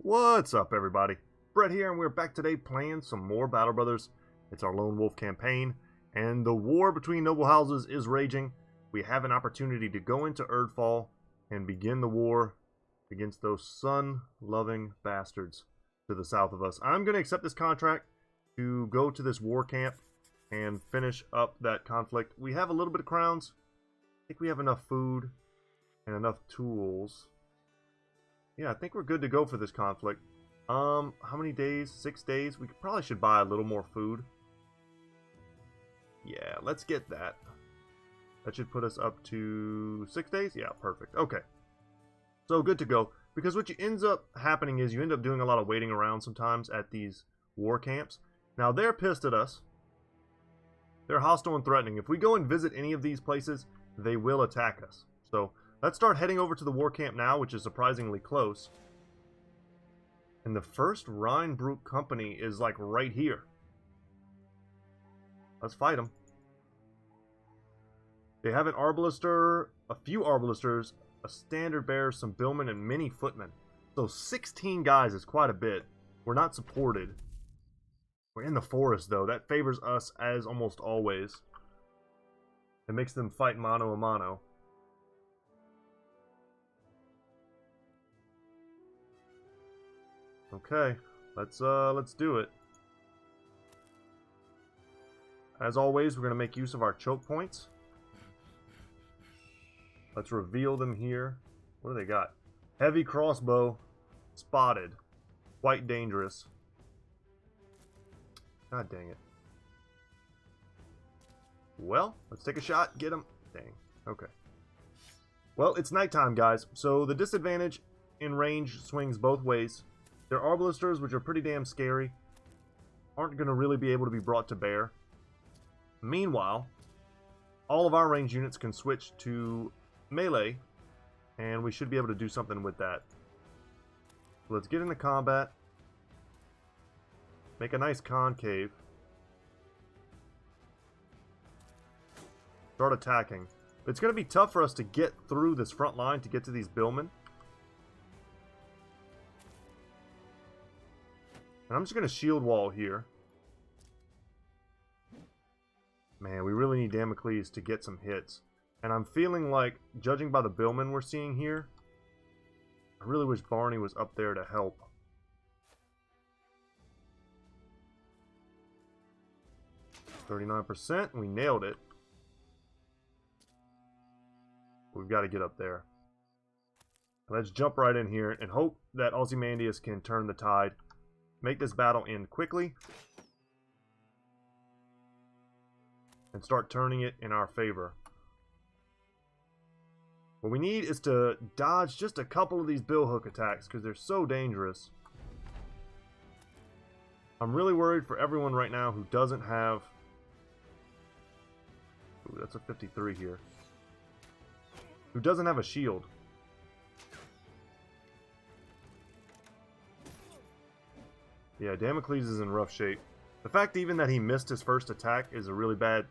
What's up, everybody? Brett here, and we're back today playing some more Battle Brothers. It's our Lone Wolf campaign, and the war between noble houses is raging. We have an opportunity to go into Erdfall and begin the war against those sun-loving bastards to the south of us. I'm going to accept this contract to go to this war camp and finish up that conflict. We have a little bit of crowns. I think we have enough food and enough tools. Yeah, I think we're good to go for this conflict. How many days? 6 days? We probably should buy a little more food. Yeah, let's get that. That should put us up to 6 days? Yeah, perfect. Okay. So good to go. Because what ends up happening is you end up doing a lot of waiting around sometimes at these war camps. Now, they're pissed at us. They're hostile and threatening. If we go and visit any of these places, they will attack us. So let's start heading over to the war camp now, which is surprisingly close. And the first Rheinbrook company is like right here. Let's fight them. They have an arbalister, a few arbalisters, a standard bearer, some billmen, and many footmen. So 16 guys is quite a bit. We're not supported. We're in the forest, though. That favors us as almost always. It makes them fight mano a mano. Okay, let's do it. As always, we're going to make use of our choke points. Let's reveal them here. What do they got? Heavy crossbow, spotted, quite dangerous. God dang it. Well, let's take a shot. Get him. Dang. Okay. Well, it's nighttime, guys. So the disadvantage in range swings both ways. Their arbalisters, which are pretty damn scary, aren't going to really be able to be brought to bear. Meanwhile, all of our range units can switch to melee, and we should be able to do something with that. So let's get into combat. Make a nice concave. Start attacking. But it's going to be tough for us to get through this front line to get to these billmen. And I'm just going to shield wall here. Man, we really need Damocles to get some hits. And I'm feeling like, judging by the billmen we're seeing here, I really wish Barney was up there to help. %, we nailed it. We've got to get up there. Let's jump right in here and hope that Ozymandias can turn the tide. Make this battle end quickly. And start turning it in our favor. What we need is to dodge just a couple of these billhook attacks because they're so dangerous. I'm really worried for everyone right now who doesn't have... Ooh, that's a 53 here. Who doesn't have a shield. Yeah, Damocles is in rough shape. The fact even that he missed his first attack is a really bad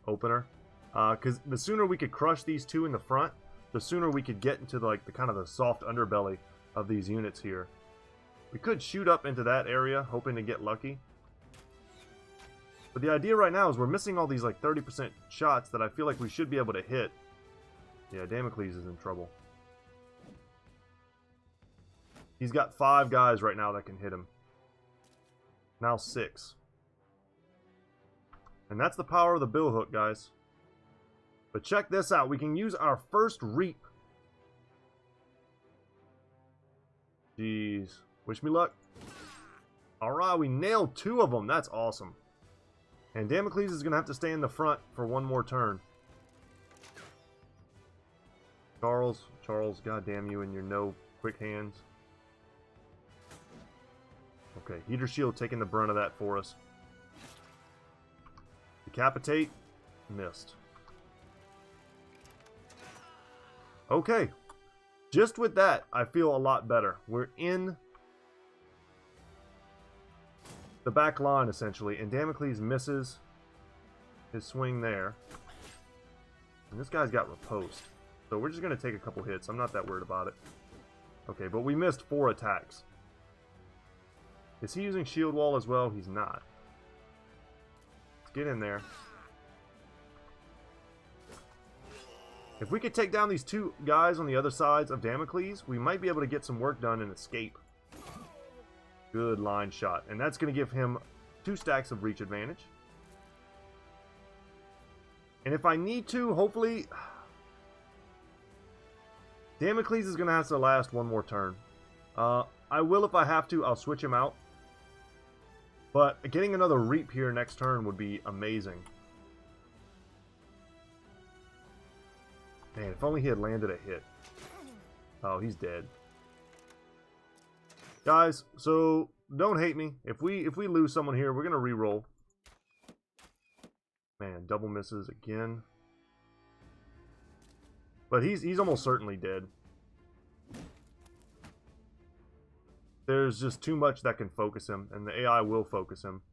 opener. Because the sooner we could crush these two in the front, the sooner we could get into the kind of the soft underbelly of these units here. We could shoot up into that area, hoping to get lucky. But the idea right now is we're missing all these like 30% shots that I feel like we should be able to hit. Yeah, Damocles is in trouble. He's got 5 guys right now that can hit him. Now 6. And that's the power of the billhook, guys. But check this out. We can use our first reap. Jeez. Wish me luck. Alright, we nailed 2 of them. That's awesome. And Damocles is going to have to stay in the front for one more turn. Charles, goddamn you and your no quick hands. Okay, Heater Shield taking the brunt of that for us. Decapitate. Missed. Okay. Just with that, I feel a lot better. We're in the back line, essentially, and Damocles misses his swing there. And this guy's got riposte. So we're just going to take a couple hits. I'm not that worried about it. Okay, but we missed 4 attacks. Is he using shield wall as well? He's not. Let's get in there. If we could take down these two guys on the other sides of Damocles, we might be able to get some work done and escape. Good line shot. And that's going to give him 2 stacks of reach advantage. And if I need to, hopefully... Damocles is going to have to last one more turn. I will if I have to. I'll switch him out. But getting another Reap here next turn would be amazing. Man, if only he had landed a hit. Oh, he's dead. Guys, so don't hate me. If we lose someone here, we're going to re-roll. Man, double misses again. But he's almost certainly dead. There's just too much that can focus him, and the AI will focus him.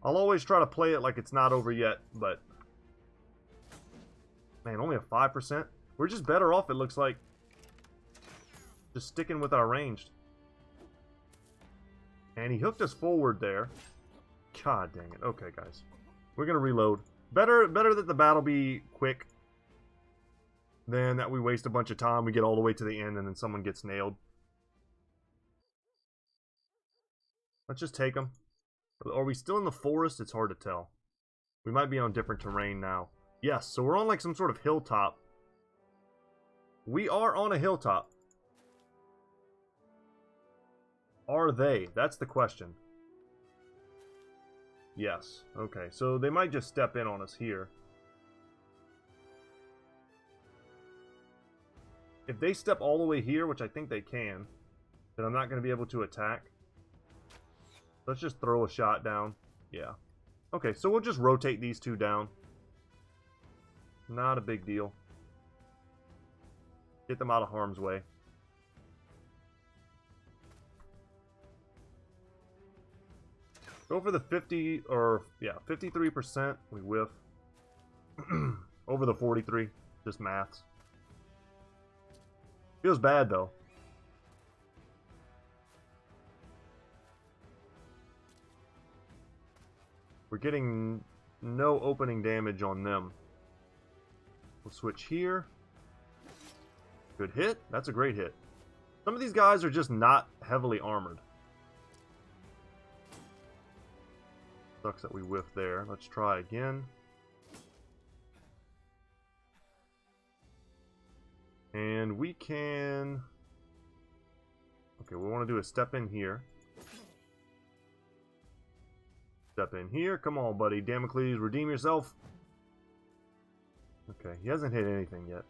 I'll always try to play it like it's not over yet, but... Man, only a 5%? We're just better off, it looks like. Just sticking with our ranged. And he hooked us forward there. God dang it. Okay, guys. We're going to reload. Better that the battle be quick than that we waste a bunch of time. We get all the way to the end and then someone gets nailed. Let's just take them. Are we still in the forest? It's hard to tell. We might be on different terrain now. Yes, so we're on like some sort of hilltop. We are on a hilltop. Are they? That's the question. Yes. Okay, so they might just step in on us here. If they step all the way here, which I think they can, then I'm not going to be able to attack. Let's just throw a shot down. Yeah. Okay, so we'll just rotate these two down. Not a big deal. Get them out of harm's way. Go for the 50, or, yeah, 53%. We whiff. Over the 43. Just maths. Feels bad, though. We're getting no opening damage on them. We'll switch here. Good hit. That's a great hit. Some of these guys are just not heavily armored. Sucks that we whiffed there. Let's try again. And we can... Okay, we want to do a step in here. Step in here. Come on, buddy. Damocles, redeem yourself. Okay, he hasn't hit anything yet.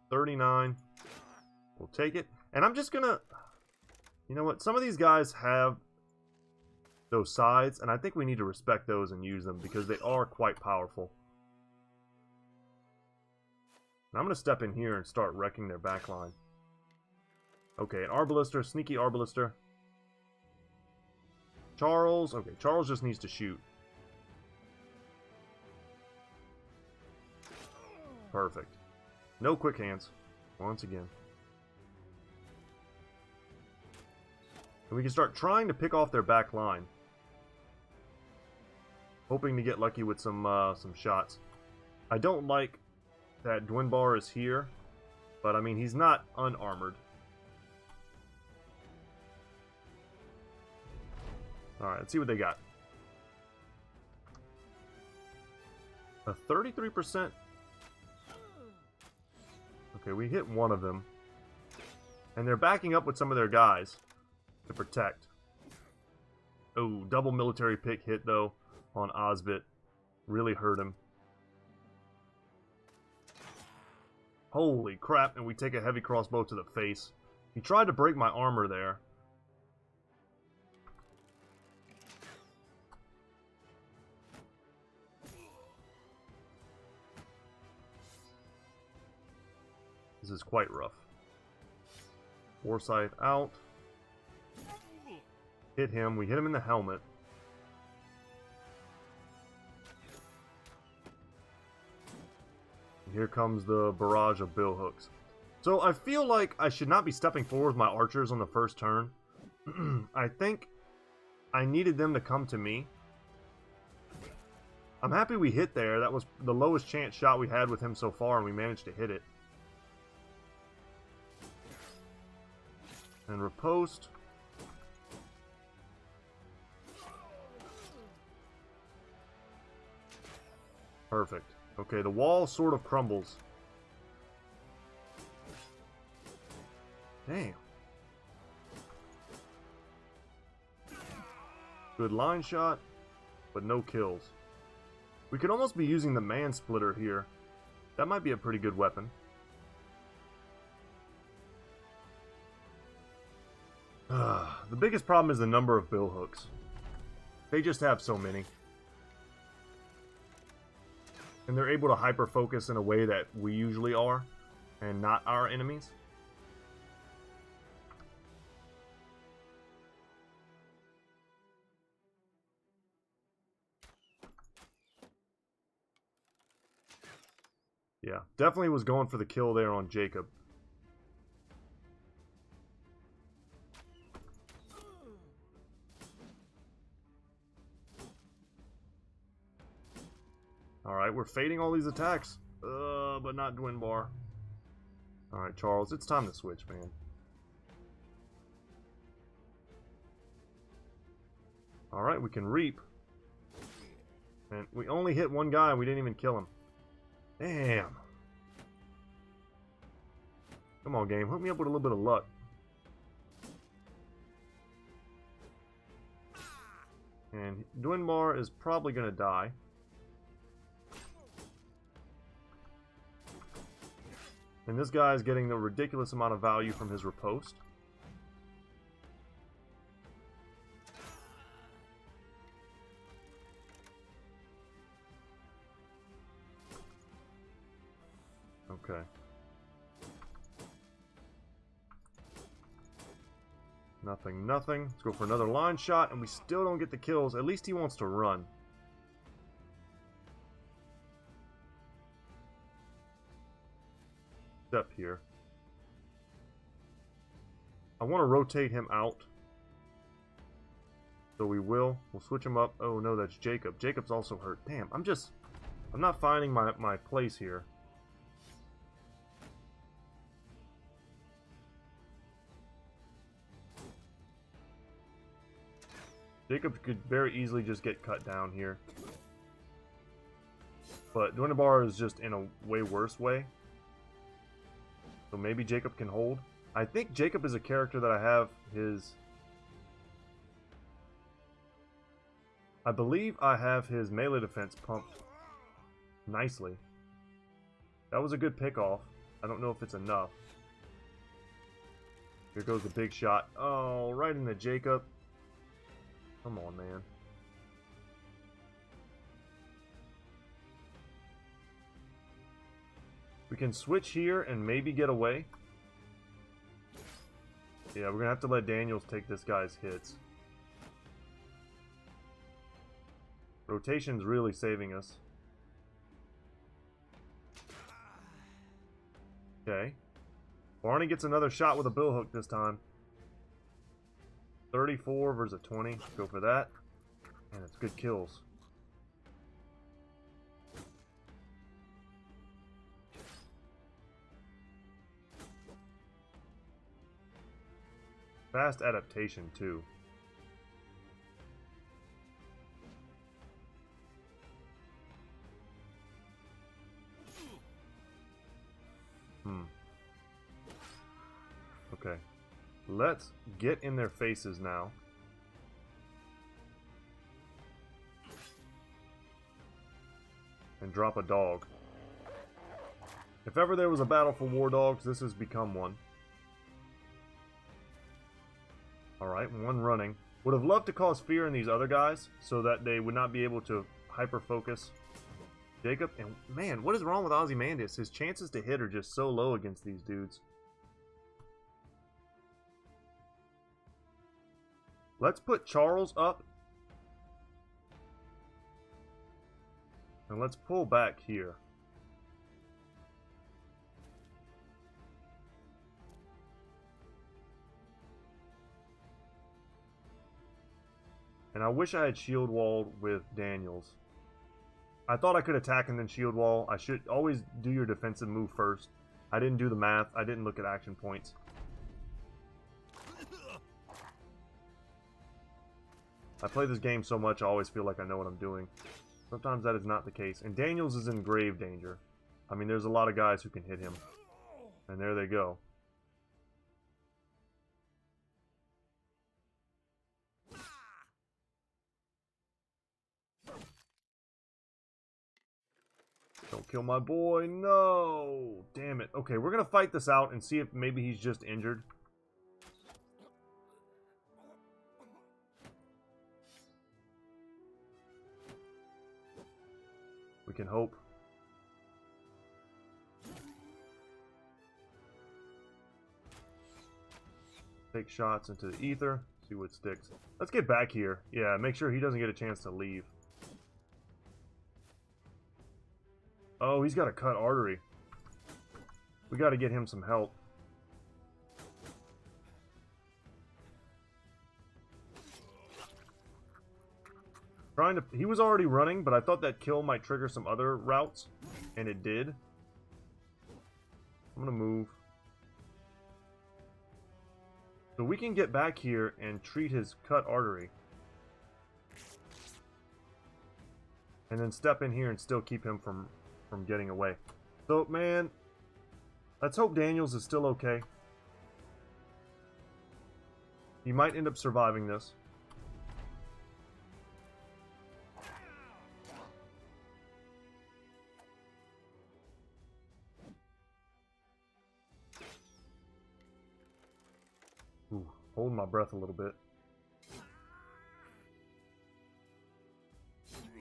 39. We'll take it. And I'm just gonna... You know what? Some of these guys have those sides, and I think we need to respect those and use them because they are quite powerful. And I'm going to step in here and start wrecking their backline. Okay, an Arbalister, sneaky Arbalister. Charles, okay, Charles just needs to shoot. Perfect. No quick hands, once again. And we can start trying to pick off their back line. Hoping to get lucky with some shots. I don't like that Dwinbar is here, but I mean, he's not unarmored. Alright, let's see what they got. A 33%. Okay, we hit one of them. And they're backing up with some of their guys to protect. Oh, double military pick hit, though, on Osbit. Really hurt him. Holy crap, and we take a heavy crossbow to the face. He tried to break my armor there. This is quite rough. Warsight out. Hit him. We hit him in the helmet. Here comes the barrage of billhooks. So I feel like I should not be stepping forward with my archers on the first turn. I think I needed them to come to me. I'm happy we hit there. That was the lowest chance shot we had with him so far, and we managed to hit it. And riposte. Perfect. Okay, the wall sort of crumbles. Damn. Good line shot, but no kills. We could almost be using the man splitter here. That might be a pretty good weapon. The biggest problem is the number of billhooks. They just have so many. And they're able to hyper-focus in a way that we usually are, and not our enemies. Yeah, definitely was going for the kill there on Jacob. Alright, we're fading all these attacks. But not Dwinbar. Alright, Charles, it's time to switch, man. Alright, we can reap. And we only hit one guy and we didn't even kill him. Damn. Come on, game. Hook me up with a little bit of luck. And Dwinbar is probably going to die. And this guy is getting the ridiculous amount of value from his riposte. Okay. Nothing, nothing. Let's go for another line shot, and we still don't get the kills. At least he wants to run. Step here. I want to rotate him out. So we will. We'll switch him up. Oh no, that's Jacob. Jacob's also hurt. Damn, I'm not finding my place here. Jacob could very easily just get cut down here. But Dwinbar is just in a way worse way. So maybe Jacob can hold. I think Jacob is a character that I have his... I believe I have his melee defense pumped nicely. That was a good pick-off. I don't know if it's enough. Here goes the big shot. Oh, right into Jacob. Come on, man. We can switch here and maybe get away. Yeah, we're going to have to let Daniels take this guy's hits. Rotation's really saving us. Okay. Barney gets another shot with a billhook this time. 34 versus a 20. Go for that. And it's good kills. Fast adaptation, too. Okay. Let's get in their faces now. And drop a dog. If ever there was a battle for war dogs, this has become one. Alright, one running. Would have loved to cause fear in these other guys so that they would not be able to hyper-focus Jacob. And man, what is wrong with Ozymandias? His chances to hit are just so low against these dudes. Let's put Charles up. And let's pull back here. And I wish I had shield walled with Daniels. I thought I could attack and then shield wall. I should always do your defensive move first. I didn't do the math. I didn't look at action points. I play this game so much, I always feel like I know what I'm doing. Sometimes that is not the case. And Daniels is in grave danger. I mean, there's a lot of guys who can hit him. And there they go. Don't kill my boy. No. Damn it. Okay, we're going to fight this out and see if maybe he's just injured. We can hope. Take shots into the ether. See what sticks. Let's get back here. Yeah, make sure he doesn't get a chance to leave. Oh, he's got a cut artery. We got to get him some help. He was already running, but I thought that kill might trigger some other routes, and it did. I'm gonna move. So we can get back here and treat his cut artery. And then step in here and still keep him from getting away. So, man, let's hope Daniels is still okay. He might end up surviving this. Ooh, holding my breath a little bit.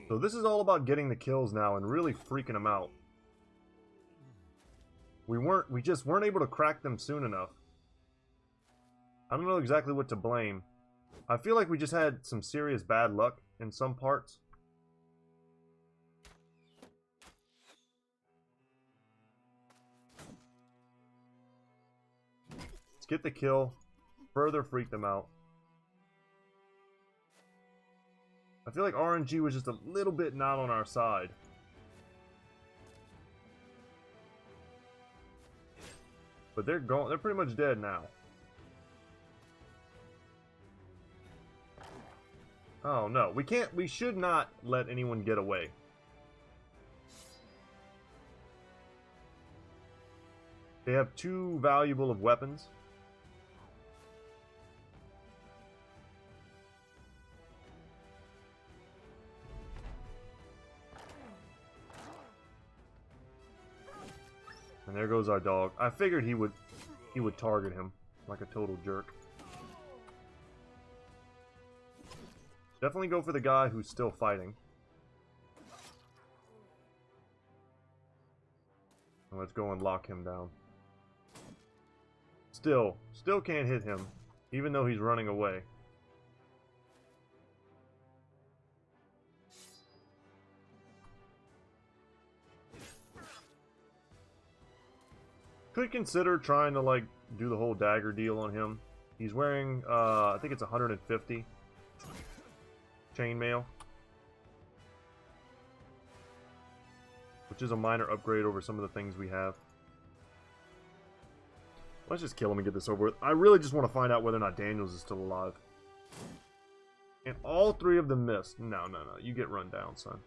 So this is all about getting the kills now and really freaking them out. We just weren't able to crack them soon enough. I don't know exactly what to blame. I feel like we just had some serious bad luck in some parts. Let's get the kill. Further freak them out. I feel like RNG was just a little bit not on our side. But they're gone. They're pretty much dead now. Oh no, we can't. We should not let anyone get away. They have too valuable of weapons. And there goes our dog. I figured he would target him like a total jerk. Definitely go for the guy who's still fighting. And let's go and lock him down. Still can't hit him, even though he's running away. Could consider trying to like do the whole dagger deal on him. He's wearing I think it's 150 chainmail, which is a minor upgrade over some of the things we have. Let's just kill him and get this over with. I really just want to find out whether or not Daniels is still alive. And all three of them missed. No. You get run down, son.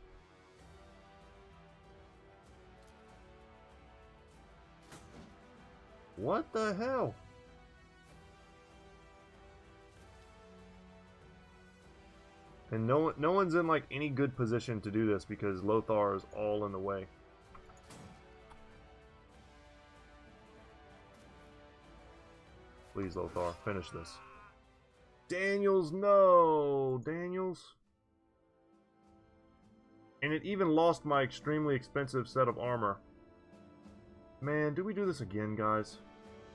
What the hell? And no one's in like any good position to do this because Lothar is all in the way. Please, Lothar, finish this. Daniels, no! Daniels. And it even lost my extremely expensive set of armor. Man, do we do this again, guys?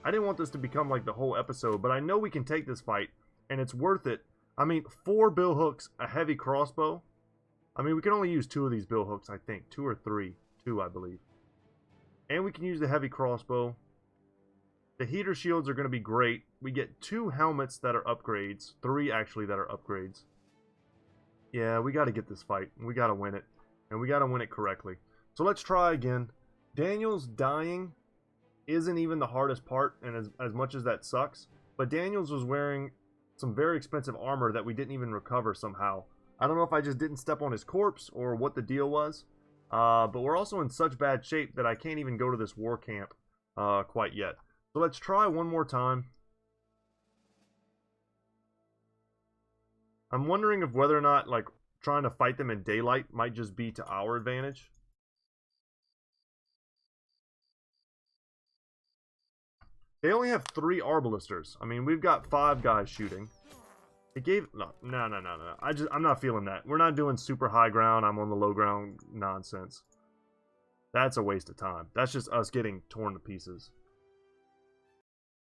I didn't want this to become like the whole episode, but I know we can take this fight, and it's worth it. I mean, 4 bill hooks, a heavy crossbow. I mean, we can only use 2 of these bill hooks, I think. 2 or 3. 2, I believe. And we can use the heavy crossbow. The heater shields are going to be great. We get 2 helmets that are upgrades. 3, actually, that are upgrades. Yeah, we got to get this fight. We got to win it. And we got to win it correctly. So let's try again. Daniel's dying isn't even the hardest part, and as much as that sucks. But Daniel's was wearing some very expensive armor that we didn't even recover somehow. I don't know if I just didn't step on his corpse or what the deal was. But we're also in such bad shape that I can't even go to this war camp quite yet. So let's try one more time. I'm wondering if whether or not, like, trying to fight them in daylight might just be to our advantage. They only have 3 arbalisters. I mean, we've got 5 guys shooting. It gave... No. I'm not feeling that. We're not doing super high ground, I'm on the low ground nonsense. That's a waste of time. That's just us getting torn to pieces.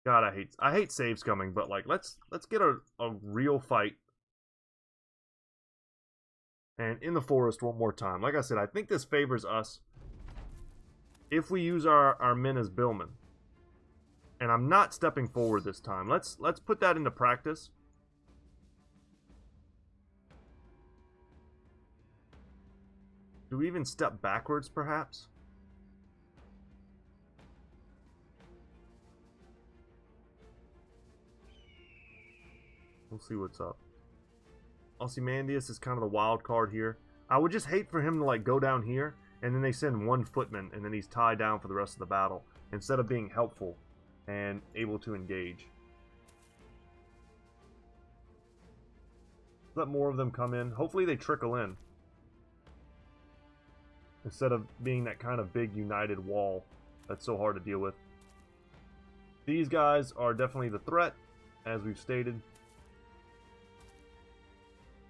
God, I hate saves coming, but, like, let's get a real fight. And in the forest one more time. Like I said, I think this favors us if we use our men as billmen. And I'm not stepping forward this time. Let's put that into practice. Do we even step backwards, perhaps? We'll see what's up. Ozymandias is kind of the wild card here. I would just hate for him to, like, go down here, and then they send 1 footman, and then he's tied down for the rest of the battle, instead of being helpful and able to engage. Let more of them come in. Hopefully they trickle in, instead of being that kind of big united wall that's so hard to deal with. These guys are definitely the threat, as we've stated.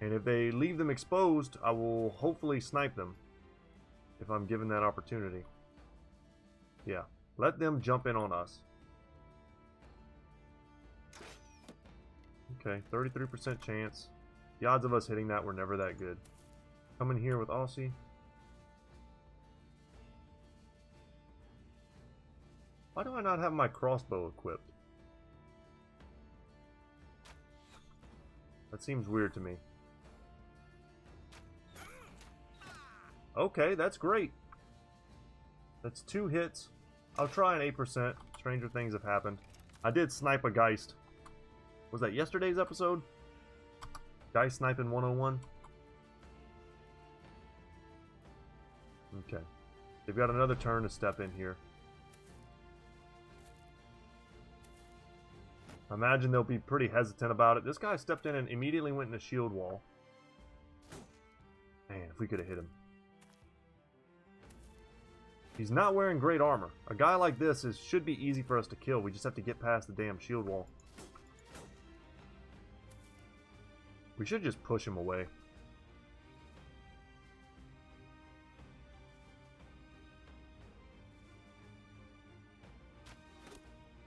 And if they leave them exposed, I will hopefully snipe them, if I'm given that opportunity. Yeah, let them jump in on us. Okay, 33% chance. The odds of us hitting that were never that good. Come in here with Aussie. Why do I not have my crossbow equipped? That seems weird to me. Okay, that's great. That's 2 hits. I'll try an 8%. Stranger things have happened. I did snipe a Geist. Was that yesterday's episode? Geist sniping 101? Okay. They've got another turn to step in here. I imagine they'll be pretty hesitant about it. This guy stepped in and immediately went in a shield wall. Man, if we could have hit him. He's not wearing great armor. A guy like this should be easy for us to kill. We just have to get past the damn shield wall. We should just push him away.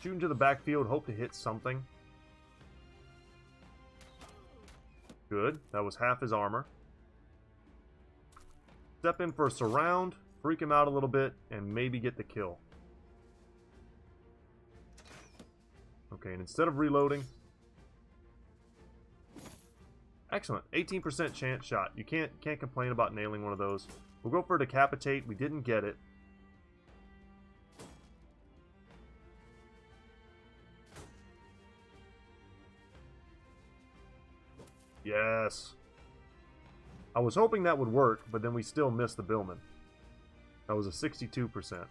Shoot into the backfield, hope to hit something. Good. That was half his armor. Step in for a surround, freak him out a little bit, and maybe get the kill. Okay, and instead of reloading... Excellent. 18% chance shot. You can't complain about nailing one of those. We'll go for decapitate. We didn't get it. Yes. I was hoping that would work, but then we still missed the billman. That was a 62%.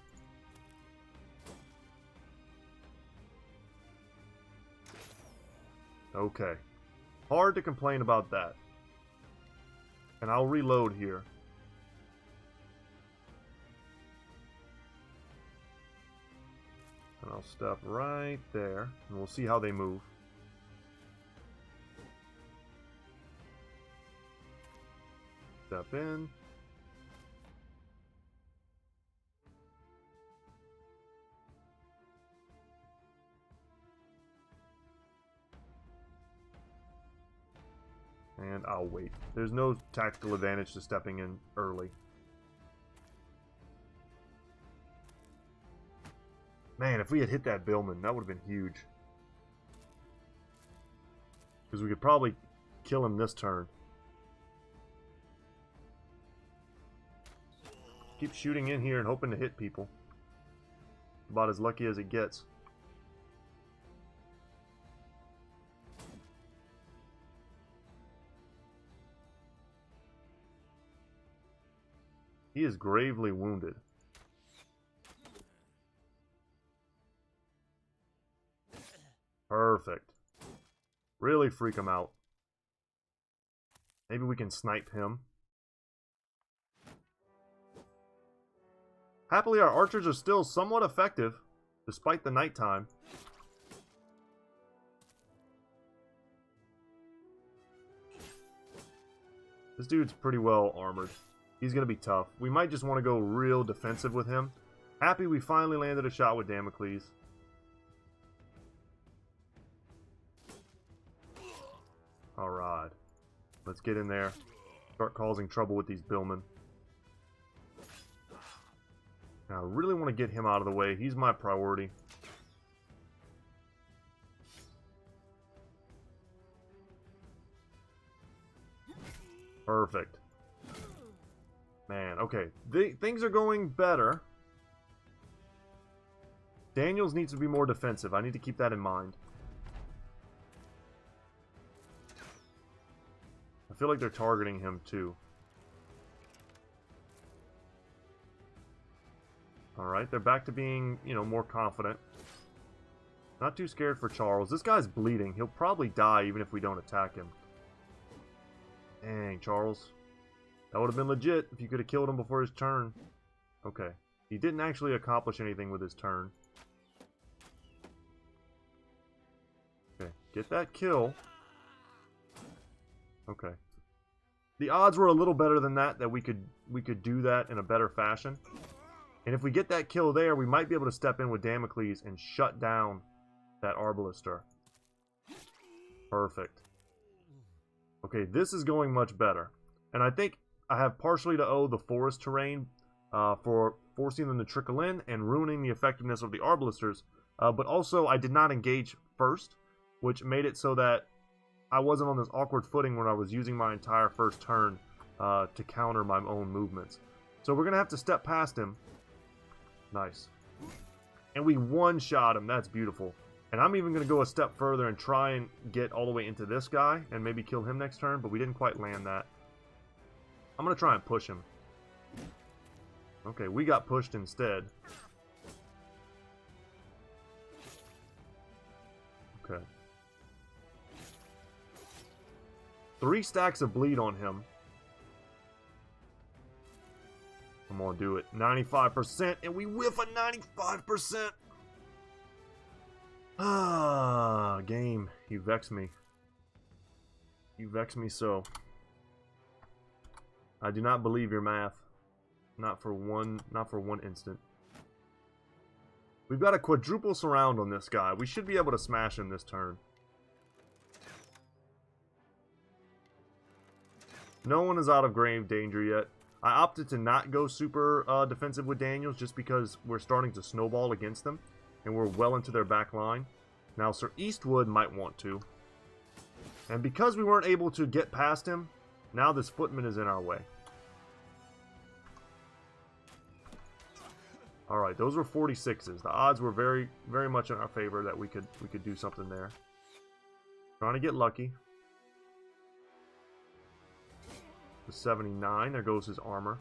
Okay. Hard to complain about that. And I'll reload here. And I'll step right there, and we'll see how they move. Step in. And I'll wait. There's no tactical advantage to stepping in early. Man, if we had hit that billman, that would have been huge. Because we could probably kill him this turn. Keep shooting in here and hoping to hit people. About as lucky as it gets. He is gravely wounded. Perfect. Really freak him out. Maybe we can snipe him. Happily, our archers are still somewhat effective, despite the nighttime. This dude's pretty well armored. He's going to be tough. We might just want to go real defensive with him. Happy we finally landed a shot with Damocles. Alright. Let's get in there. Start causing trouble with these billmen. Now, I really want to get him out of the way. He's my priority. Perfect. Man, okay. Things are going better. Daniels needs to be more defensive. I need to keep that in mind. I feel like they're targeting him too. Alright, they're back to being, you know, more confident. Not too scared for Charles. This guy's bleeding. He'll probably die even if we don't attack him. Dang, Charles. That would have been legit if you could have killed him before his turn. Okay. He didn't actually accomplish anything with his turn. Okay, get that kill. Okay. The odds were a little better than that we could do that in a better fashion. And if we get that kill there, we might be able to step in with Damocles and shut down that Arbalister. Perfect. Okay, this is going much better. And I think I have partially to owe the forest terrain for forcing them to trickle in and ruining the effectiveness of the Arbalisters. But also, I did not engage first, which made it so that I wasn't on this awkward footing when I was using my entire first turn to counter my own movements. So we're going to have to step past him. Nice. And we one-shot him. That's beautiful. And I'm even going to go a step further and try and get all the way into this guy and maybe kill him next turn, but we didn't quite land that. I'm going to try and push him. Okay, we got pushed instead. Okay. 3 stacks of bleed on him. I'm gonna do it. 95%, and we whiff a 95%! Ah, game. You vex me. You vex me so. I do not believe your math. Not for one instant. We've got a quadruple surround on this guy. We should be able to smash him this turn. No one is out of grave danger yet. I opted to not go super defensive with Daniels just because we're starting to snowball against them. And we're well into their back line. Now, Sir Eastwood might want to. And because we weren't able to get past him, now this footman is in our way. Alright, those were 46s. The odds were very, very much in our favor that we could do something there. Trying to get lucky. The 79, there goes his armor.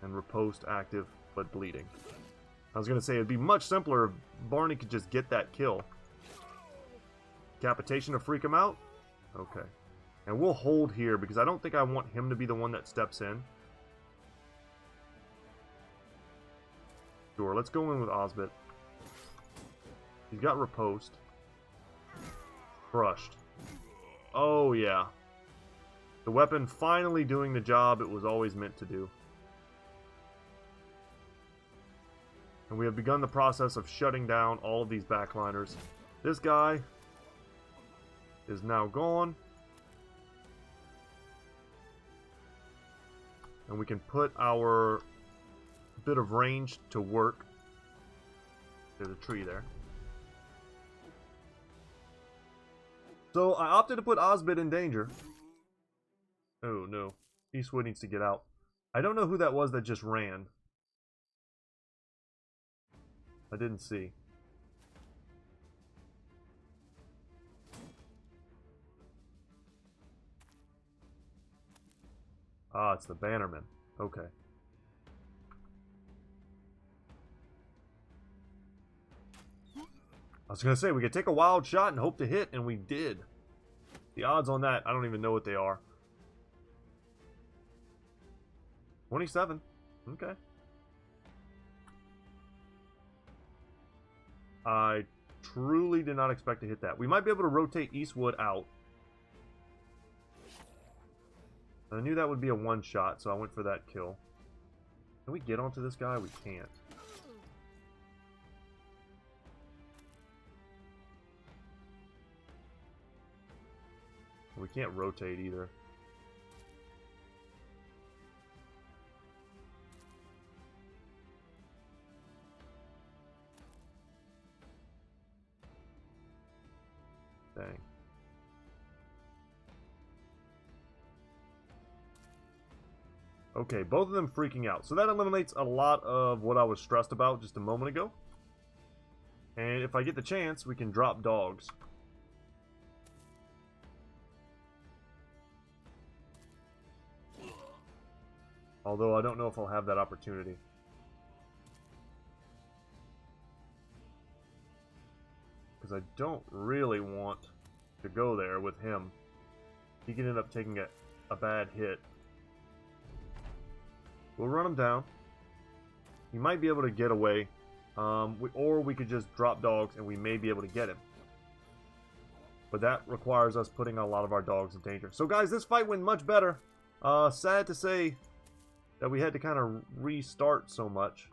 And riposte active, but bleeding. I was going to say, it'd be much simpler if Barney could just get that kill. Decapitation to freak him out? Okay. And we'll hold here, because I don't think I want him to be the one that steps in. Sure, let's go in with Osbit. He's got riposte. Crushed. Oh, yeah. The weapon finally doing the job it was always meant to do. And we have begun the process of shutting down all of these backliners. This guy is now gone. And we can put our bit of range to work. There's a tree there. So I opted to put Osbit in danger. Oh no, Eastwood needs to get out. I don't know who that was that just ran. I didn't see. Ah, it's the Bannerman. Okay. I was going to say, we could take a wild shot and hope to hit, and we did. The odds on that, I don't even know what they are. 27. Okay. I truly did not expect to hit that. We might be able to rotate Eastwood out. I knew that would be a one-shot, so I went for that kill. Can we get onto this guy? We can't. We can't rotate either. Dang. Okay, both of them freaking out. So that eliminates a lot of what I was stressed about just a moment ago. And if I get the chance, we can drop dogs. Although I don't know if I'll have that opportunity. Because I don't really want to go there with him. He can end up taking a bad hit. We'll run him down. He might be able to get away. Or we could just drop dogs and we may be able to get him. But that requires us putting a lot of our dogs in danger. So guys, this fight went much better. Sad to say that we had to kind of restart so much.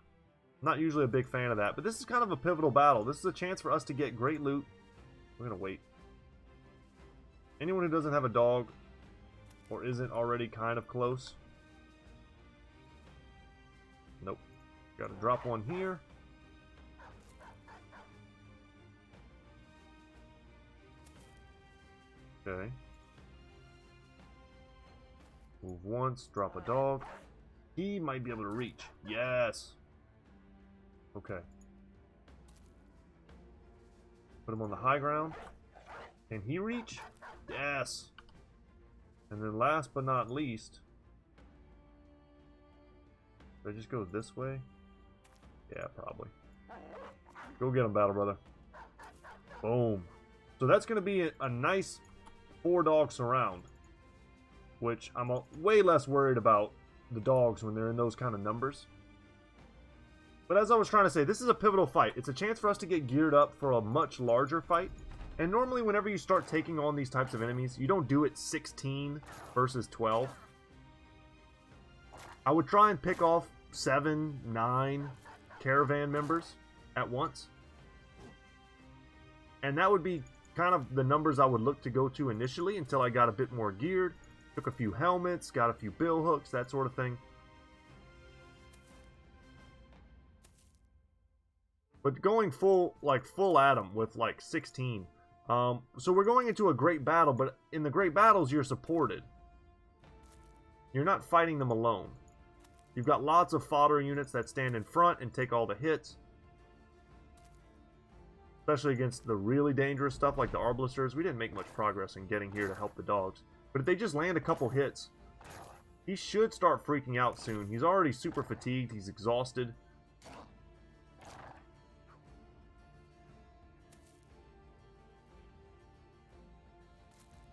Not usually a big fan of that, but this is kind of a pivotal battle. This is a chance for us to get great loot. We're going to wait. Anyone who doesn't have a dog or isn't already kind of close. Nope. Got to drop one here. Okay. Move once, drop a dog. He might be able to reach. Yes. Okay. Put him on the high ground. Can he reach? Yes. And then last but not least, did I just go this way? Yeah, probably. Go get him, Battle Brother. Boom. So that's going to be a nice 4-dog surround, which I'm way less worried about the dogs when they're in those kind of numbers. But as I was trying to say, this is a pivotal fight. It's a chance for us to get geared up for a much larger fight. And normally whenever you start taking on these types of enemies, you don't do it 16 versus 12. I would try and pick off 7, 9 caravan members at once. And that would be kind of the numbers I would look to go to initially until I got a bit more geared. Took a few helmets, got a few bill hooks, that sort of thing. But going full at them with like 16. So we're going into a great battle, but in the great battles you're supported. You're not fighting them alone. You've got lots of fodder units that stand in front and take all the hits. Especially against the really dangerous stuff like the Arbalesters. We didn't make much progress in getting here to help the dogs. But if they just land a couple hits, he should start freaking out soon. He's already super fatigued. He's exhausted.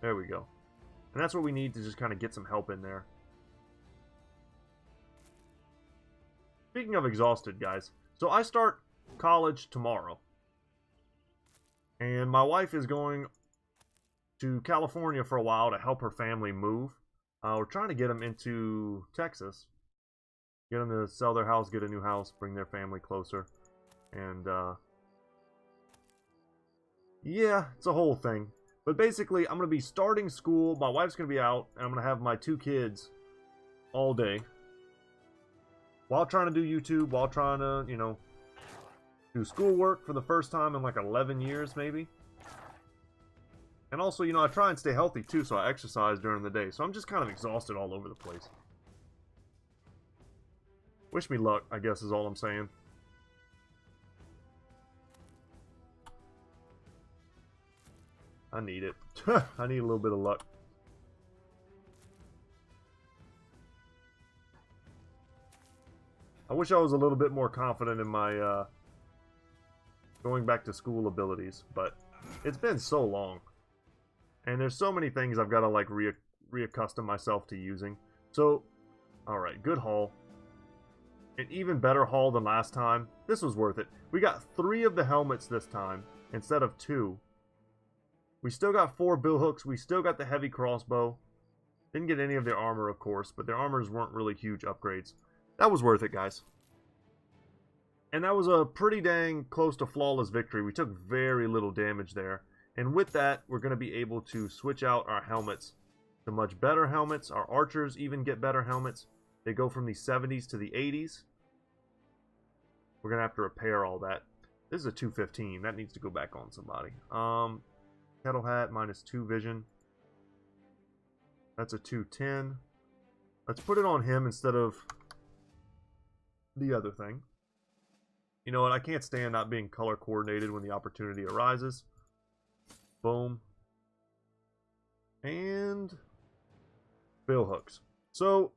There we go. And that's what we need to just kind of get some help in there. Speaking of exhausted, guys. So I start college tomorrow. And my wife is going to California for a while to help her family move. We're trying to get them into Texas. Get them to sell their house, get a new house, bring their family closer. And, yeah, it's a whole thing. But basically, I'm going to be starting school. My wife's going to be out. And I'm going to have my 2 kids all day. While trying to do YouTube, while trying to, you know, do schoolwork for the first time in like 11 years, maybe. And also, you know, I try and stay healthy too, so I exercise during the day. So I'm just kind of exhausted all over the place. Wish me luck, I guess is all I'm saying. I need it. I need a little bit of luck. I wish I was a little bit more confident in my going back to school abilities, but it's been so long. And there's so many things I've got to like reaccustom myself to using. So, alright, good haul. An even better haul than last time. This was worth it. We got 3 of the helmets this time instead of 2. We still got 4 billhooks. We still got the heavy crossbow. Didn't get any of their armor, of course, but their armors weren't really huge upgrades. That was worth it, guys. And that was a pretty dang close to flawless victory. We took very little damage there. And with that, we're going to be able to switch out our helmets to much better helmets. Our archers even get better helmets. They go from the 70s to the 80s. We're going to have to repair all that. This is a 215. That needs to go back on somebody. Kettle hat, -2 vision. That's a 210. Let's put it on him instead of the other thing. You know what? I can't stand not being color coordinated when the opportunity arises. Boom. And bill hooks. So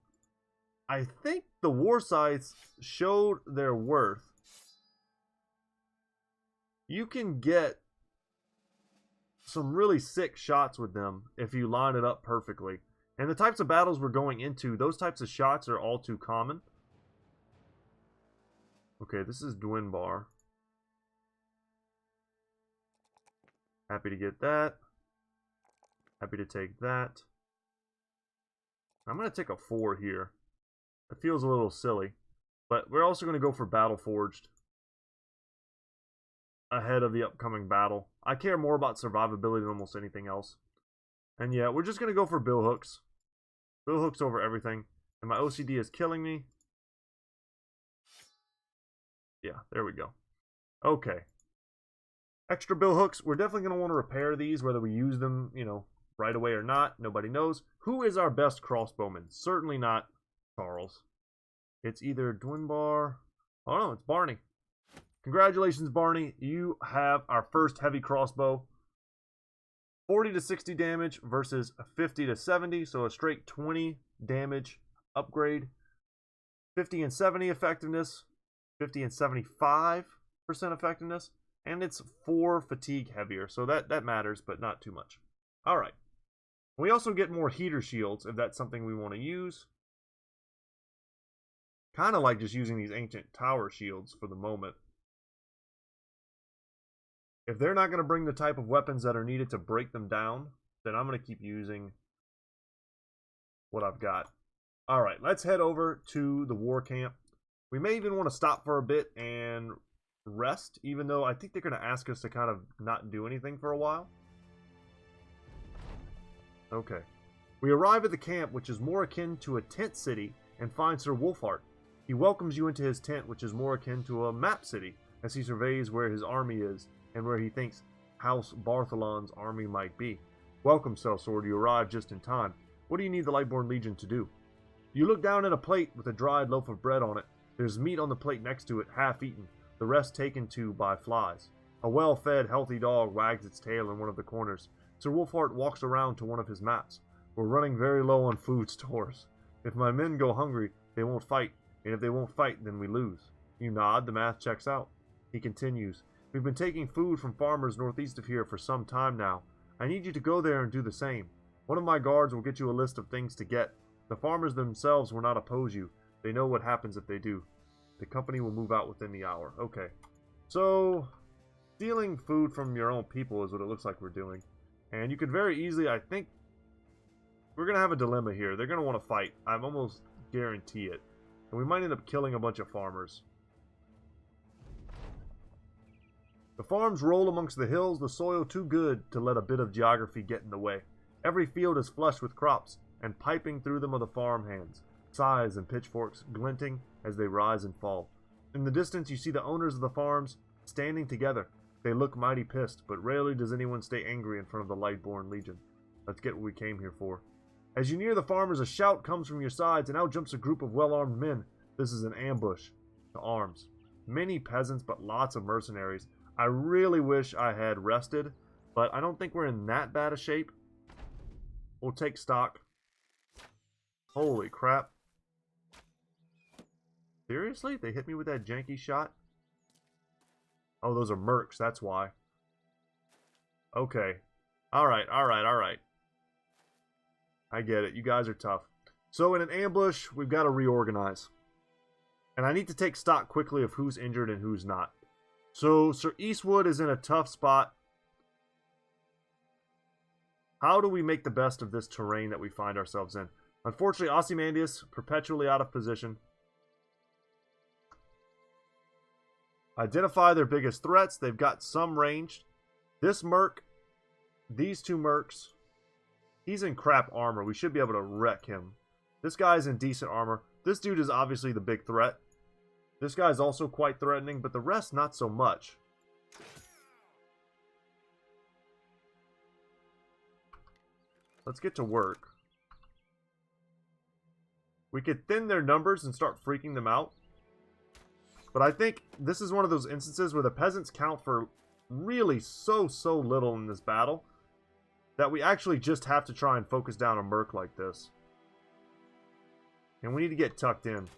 I think the war scythes showed their worth. You can get some really sick shots with them if you line it up perfectly. And the types of battles we're going into, those types of shots are all too common. Okay, this is Dwinbar. Happy to get that. Happy to take that. I'm going to take a 4 here. It feels a little silly. But we're also going to go for Battle Forged ahead of the upcoming battle. I care more about survivability than almost anything else. And yeah, we're just going to go for bill hooks. Bill hooks over everything. And my OCD is killing me. Yeah, there we go. Okay. Extra bill hooks. We're definitely going to want to repair these, whether we use them, you know, right away or not. Nobody knows. Who is our best crossbowman? Certainly not Charles. It's either Dwinbar. Oh no, it's Barney. Congratulations, Barney. You have our first heavy crossbow. 40 to 60 damage versus 50 to 70, so a straight 20 damage upgrade. 50 and 70 effectiveness. 50 and 75% effectiveness. And it's 4 fatigue heavier, so that matters, but not too much. Alright. We also get more heater shields, if that's something we want to use. Kind of like just using these ancient tower shields for the moment. If they're not going to bring the type of weapons that are needed to break them down, then I'm going to keep using what I've got. Alright, let's head over to the war camp. We may even want to stop for a bit and rest, even though I think they're going to ask us to kind of not do anything for a while. Okay. We arrive at the camp, which is more akin to a tent city, and find Sir Wolfhart. He welcomes you into his tent, which is more akin to a map city, as he surveys where his army is, and where he thinks House Bartholon's army might be. Welcome, Sellsword. You arrived just in time. What do you need the Lightborn Legion to do? You look down at a plate with a dried loaf of bread on it. There's meat on the plate next to it, half eaten, the rest taken to by flies. A well-fed, healthy dog wags its tail in one of the corners. Sir Wolfhart walks around to one of his maps. We're running very low on food stores. If my men go hungry, they won't fight, and if they won't fight, then we lose. You nod, the math checks out. He continues, we've been taking food from farmers northeast of here for some time now. I need you to go there and do the same. One of my guards will get you a list of things to get. The farmers themselves will not oppose you. They know what happens if they do. The company will move out within the hour. Okay. So, stealing food from your own people is what it looks like we're doing. And you could very easily, I think, we're going to have a dilemma here. They're going to want to fight. I almost guarantee it. And we might end up killing a bunch of farmers. The farms roll amongst the hills, the soil too good to let a bit of geography get in the way. Every field is flush with crops, and piping through them are the farm hands, scythes and pitchforks glinting as they rise and fall. In the distance you see the owners of the farms standing together. They look mighty pissed, but rarely does anyone stay angry in front of the Lightborn Legion. Let's get what we came here for. As you near the farmers, a shout comes from your sides, and out jumps a group of well-armed men. This is an ambush to arms. Many peasants, but lots of mercenaries. I really wish I had rested, but I don't think we're in that bad a shape. We'll take stock. Holy crap. Seriously? They hit me with that janky shot? Oh, those are mercs, that's why. Okay. Alright, alright, alright. I get it. You guys are tough. So in an ambush, we've got to reorganize. And I need to take stock quickly of who's injured and who's not. So Sir Eastwood is in a tough spot. How do we make the best of this terrain that we find ourselves in? Unfortunately, Ozymandias, perpetually out of position. Identify their biggest threats. They've got some ranged. This merc, these two mercs, he's in crap armor. We should be able to wreck him. This guy's in decent armor. This dude is obviously the big threat. This guy's also quite threatening, but the rest not so much. Let's get to work. We could thin their numbers and start freaking them out. But I think this is one of those instances where the peasants count for really so little in this battle that we actually just have to try and focus down a merc like this. And we need to get tucked in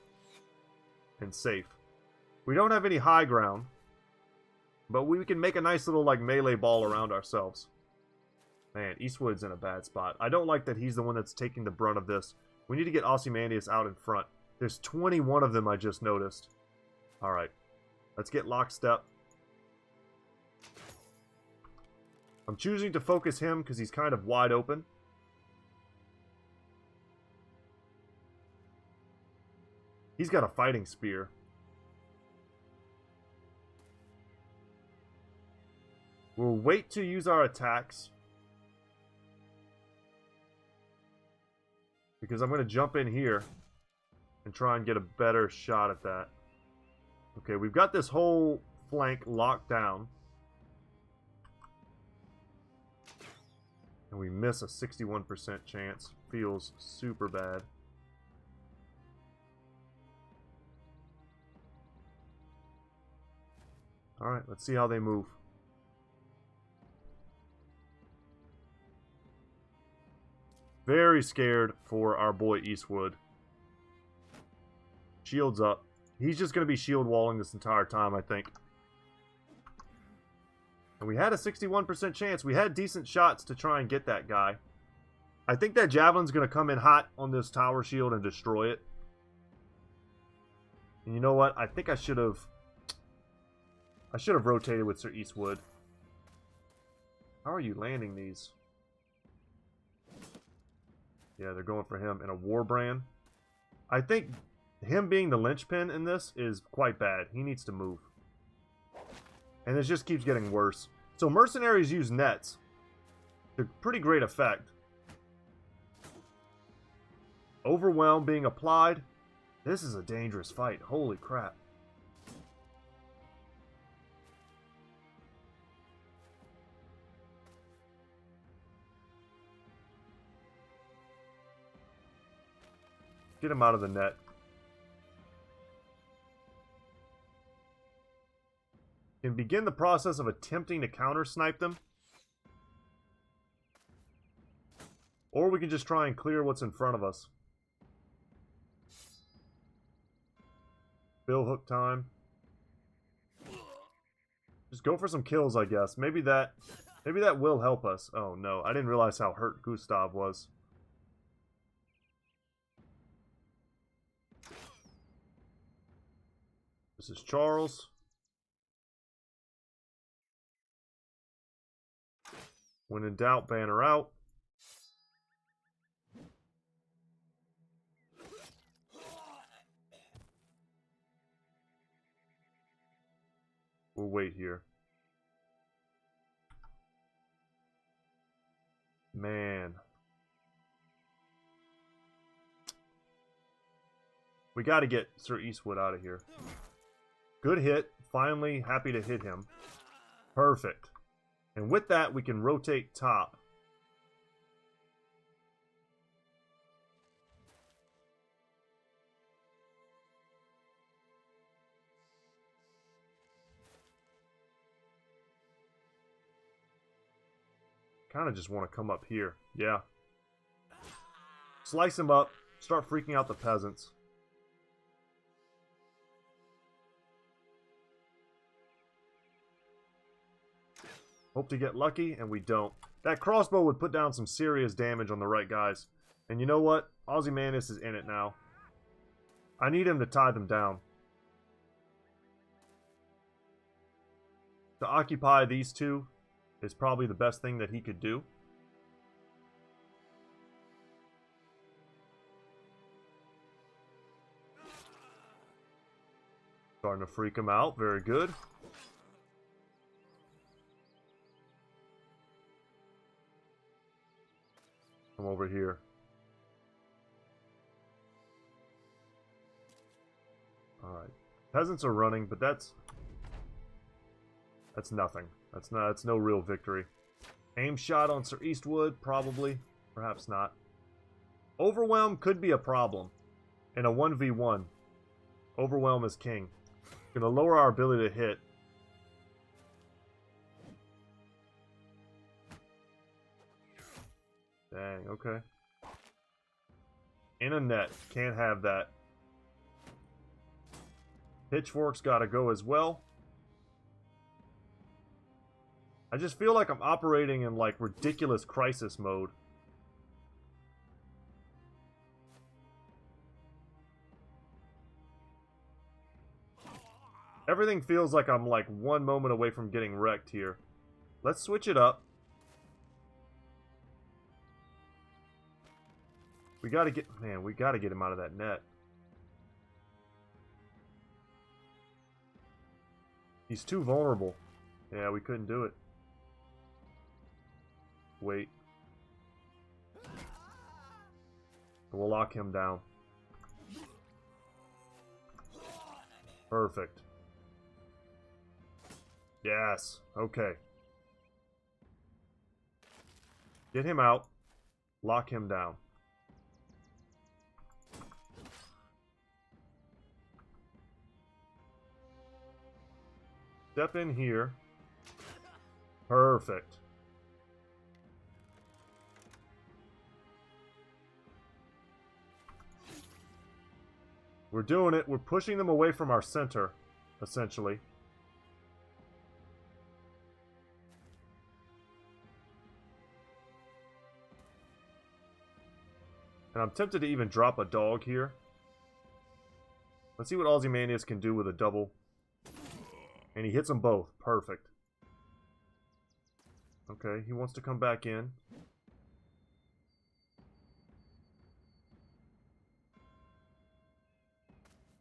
and safe. We don't have any high ground, but we can make a nice little like melee ball around ourselves. Man, Eastwood's in a bad spot. I don't like that he's the one that's taking the brunt of this. We need to get Ozymandias out in front. There's 21 of them I just noticed. Alright, let's get lockstep. I'm choosing to focus him because he's kind of wide open. He's got a fighting spear. We'll wait to use our attacks, because I'm going to jump in here and try and get a better shot at that. Okay, we've got this whole flank locked down. And we miss a 61% chance. Feels super bad. Alright, let's see how they move. Very scared for our boy Eastwood. Shields up. He's just going to be shield walling this entire time, I think. And we had a 61% chance. We had decent shots to try and get that guy. I think that javelin's going to come in hot on this tower shield and destroy it. And you know what? I think I should have rotated with Sir Eastwood. How are you landing these? Yeah, they're going for him in a Warbrand. I think him being the linchpin in this is quite bad. He needs to move. And it just keeps getting worse. So mercenaries use nets to pretty great effect. Overwhelm being applied. This is a dangerous fight. Holy crap. Get him out of the net. Can begin the process of attempting to counter snipe them. Or we can just try and clear what's in front of us. Bill hook time. Just go for some kills, I guess. Maybe that will help us. Oh no, I didn't realize how hurt Gustav was. This is Charles. When in doubt, banner out. We'll wait here. Man. We got to get Sir Eastwood out of here. Good hit. Finally happy to hit him. Perfect. And with that, we can rotate top. kind of just want to come up here. Yeah. Slice him up. Start freaking out the peasants. Hope to get lucky, and we don't. That crossbow would put down some serious damage on the right guys. And you know what? Ozymandias is in it now. I need him to tie them down. To occupy these two is probably the best thing that he could do. Starting to freak him out. Very good. Come over here. Alright. Peasants are running, but that's nothing. That's no real victory. Aim shot on Sir Eastwood, probably. Perhaps not. Overwhelm could be a problem. In a 1v1. Overwhelm is king. Gonna lower our ability to hit. Dang, okay. In a net. Can't have that. Pitchfork's gotta go as well. I just feel like I'm operating in, like, ridiculous crisis mode. Everything feels like I'm, like, one moment away from getting wrecked here. Let's switch it up. We gotta get... Man, we gotta get him out of that net. He's too vulnerable. Yeah, we couldn't do it. Wait. We'll lock him down. Perfect. Yes. Okay. Get him out. Lock him down. Step in here. Perfect. We're doing it. We're pushing them away from our center, essentially. And I'm tempted to even drop a dog here. Let's see what Ozymandias can do with a double. And he hits them both. Perfect. Okay, he wants to come back in.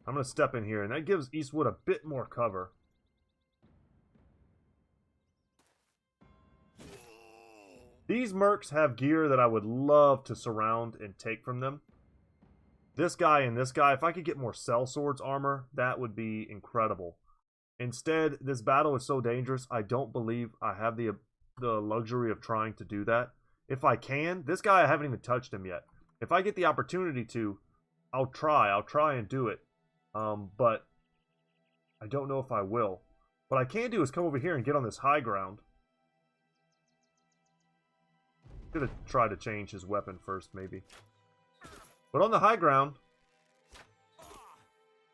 I'm going to step in here, and that gives Eastwood a bit more cover. These mercs have gear that I would love to surround and take from them. This guy and this guy, if I could get more sellswords armor, that would be incredible. Instead, this battle is so dangerous, I don't believe I have the luxury of trying to do that. If I can, this guy, I haven't even touched him yet. If I get the opportunity to, I'll try and do it. But I don't know if I will. What I can do is come over here and get on this high ground. Could have tried to change his weapon first, maybe. But on the high ground,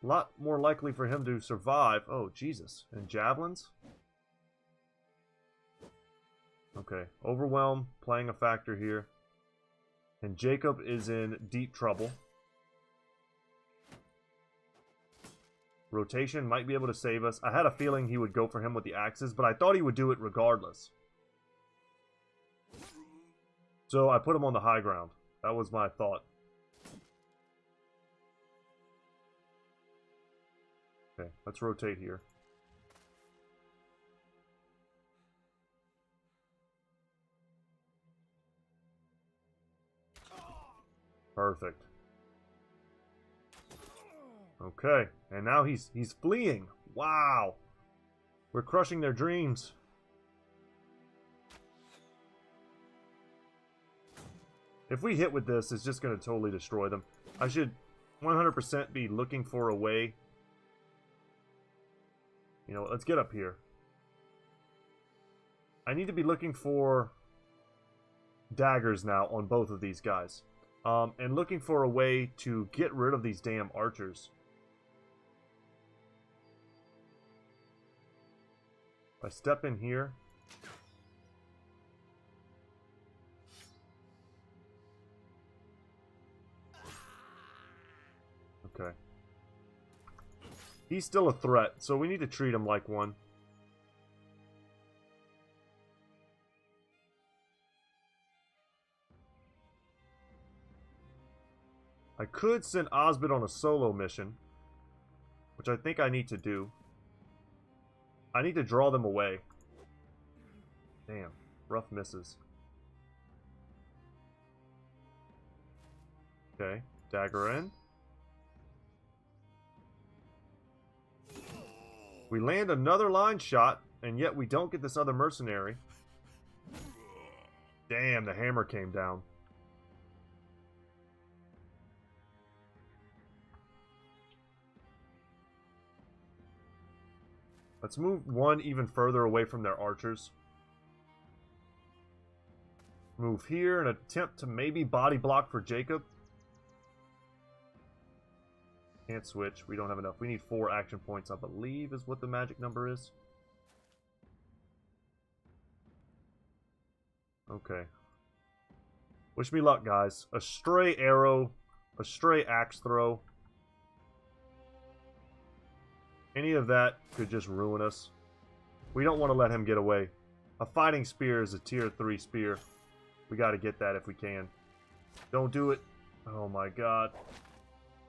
a lot more likely for him to survive. Oh, Jesus. And javelins? Okay. Overwhelm playing a factor here. And Jacob is in deep trouble. Rotation might be able to save us. I had a feeling he would go for him with the axes, but I thought he would do it regardless. So I put him on the high ground. That was my thought. Okay, let's rotate here. Perfect. Okay, and now he's fleeing. Wow. We're crushing their dreams. If we hit with this, it's just going to totally destroy them. I should 100% be looking for a way. You know, let's get up here. I need to be looking for daggers now on both of these guys. And looking for a way to get rid of these damn archers. If I step in here. Okay. He's still a threat, so we need to treat him like one. I could send Osbit on a solo mission, which I think I need to do. I need to draw them away. Damn, rough misses. Okay, dagger in. We land another line shot, and yet we don't get this other mercenary. Damn, the hammer came down. Let's move one even further away from their archers. Move here and attempt to maybe body block for Jacob. Can't switch. We don't have enough. We need 4 action points, I believe, is what the magic number is. Okay. Wish me luck, guys. A stray arrow, a stray axe throw. Any of that could just ruin us. We don't want to let him get away. A fighting spear is a tier 3 spear. We got to get that if we can. Don't do it. Oh my god.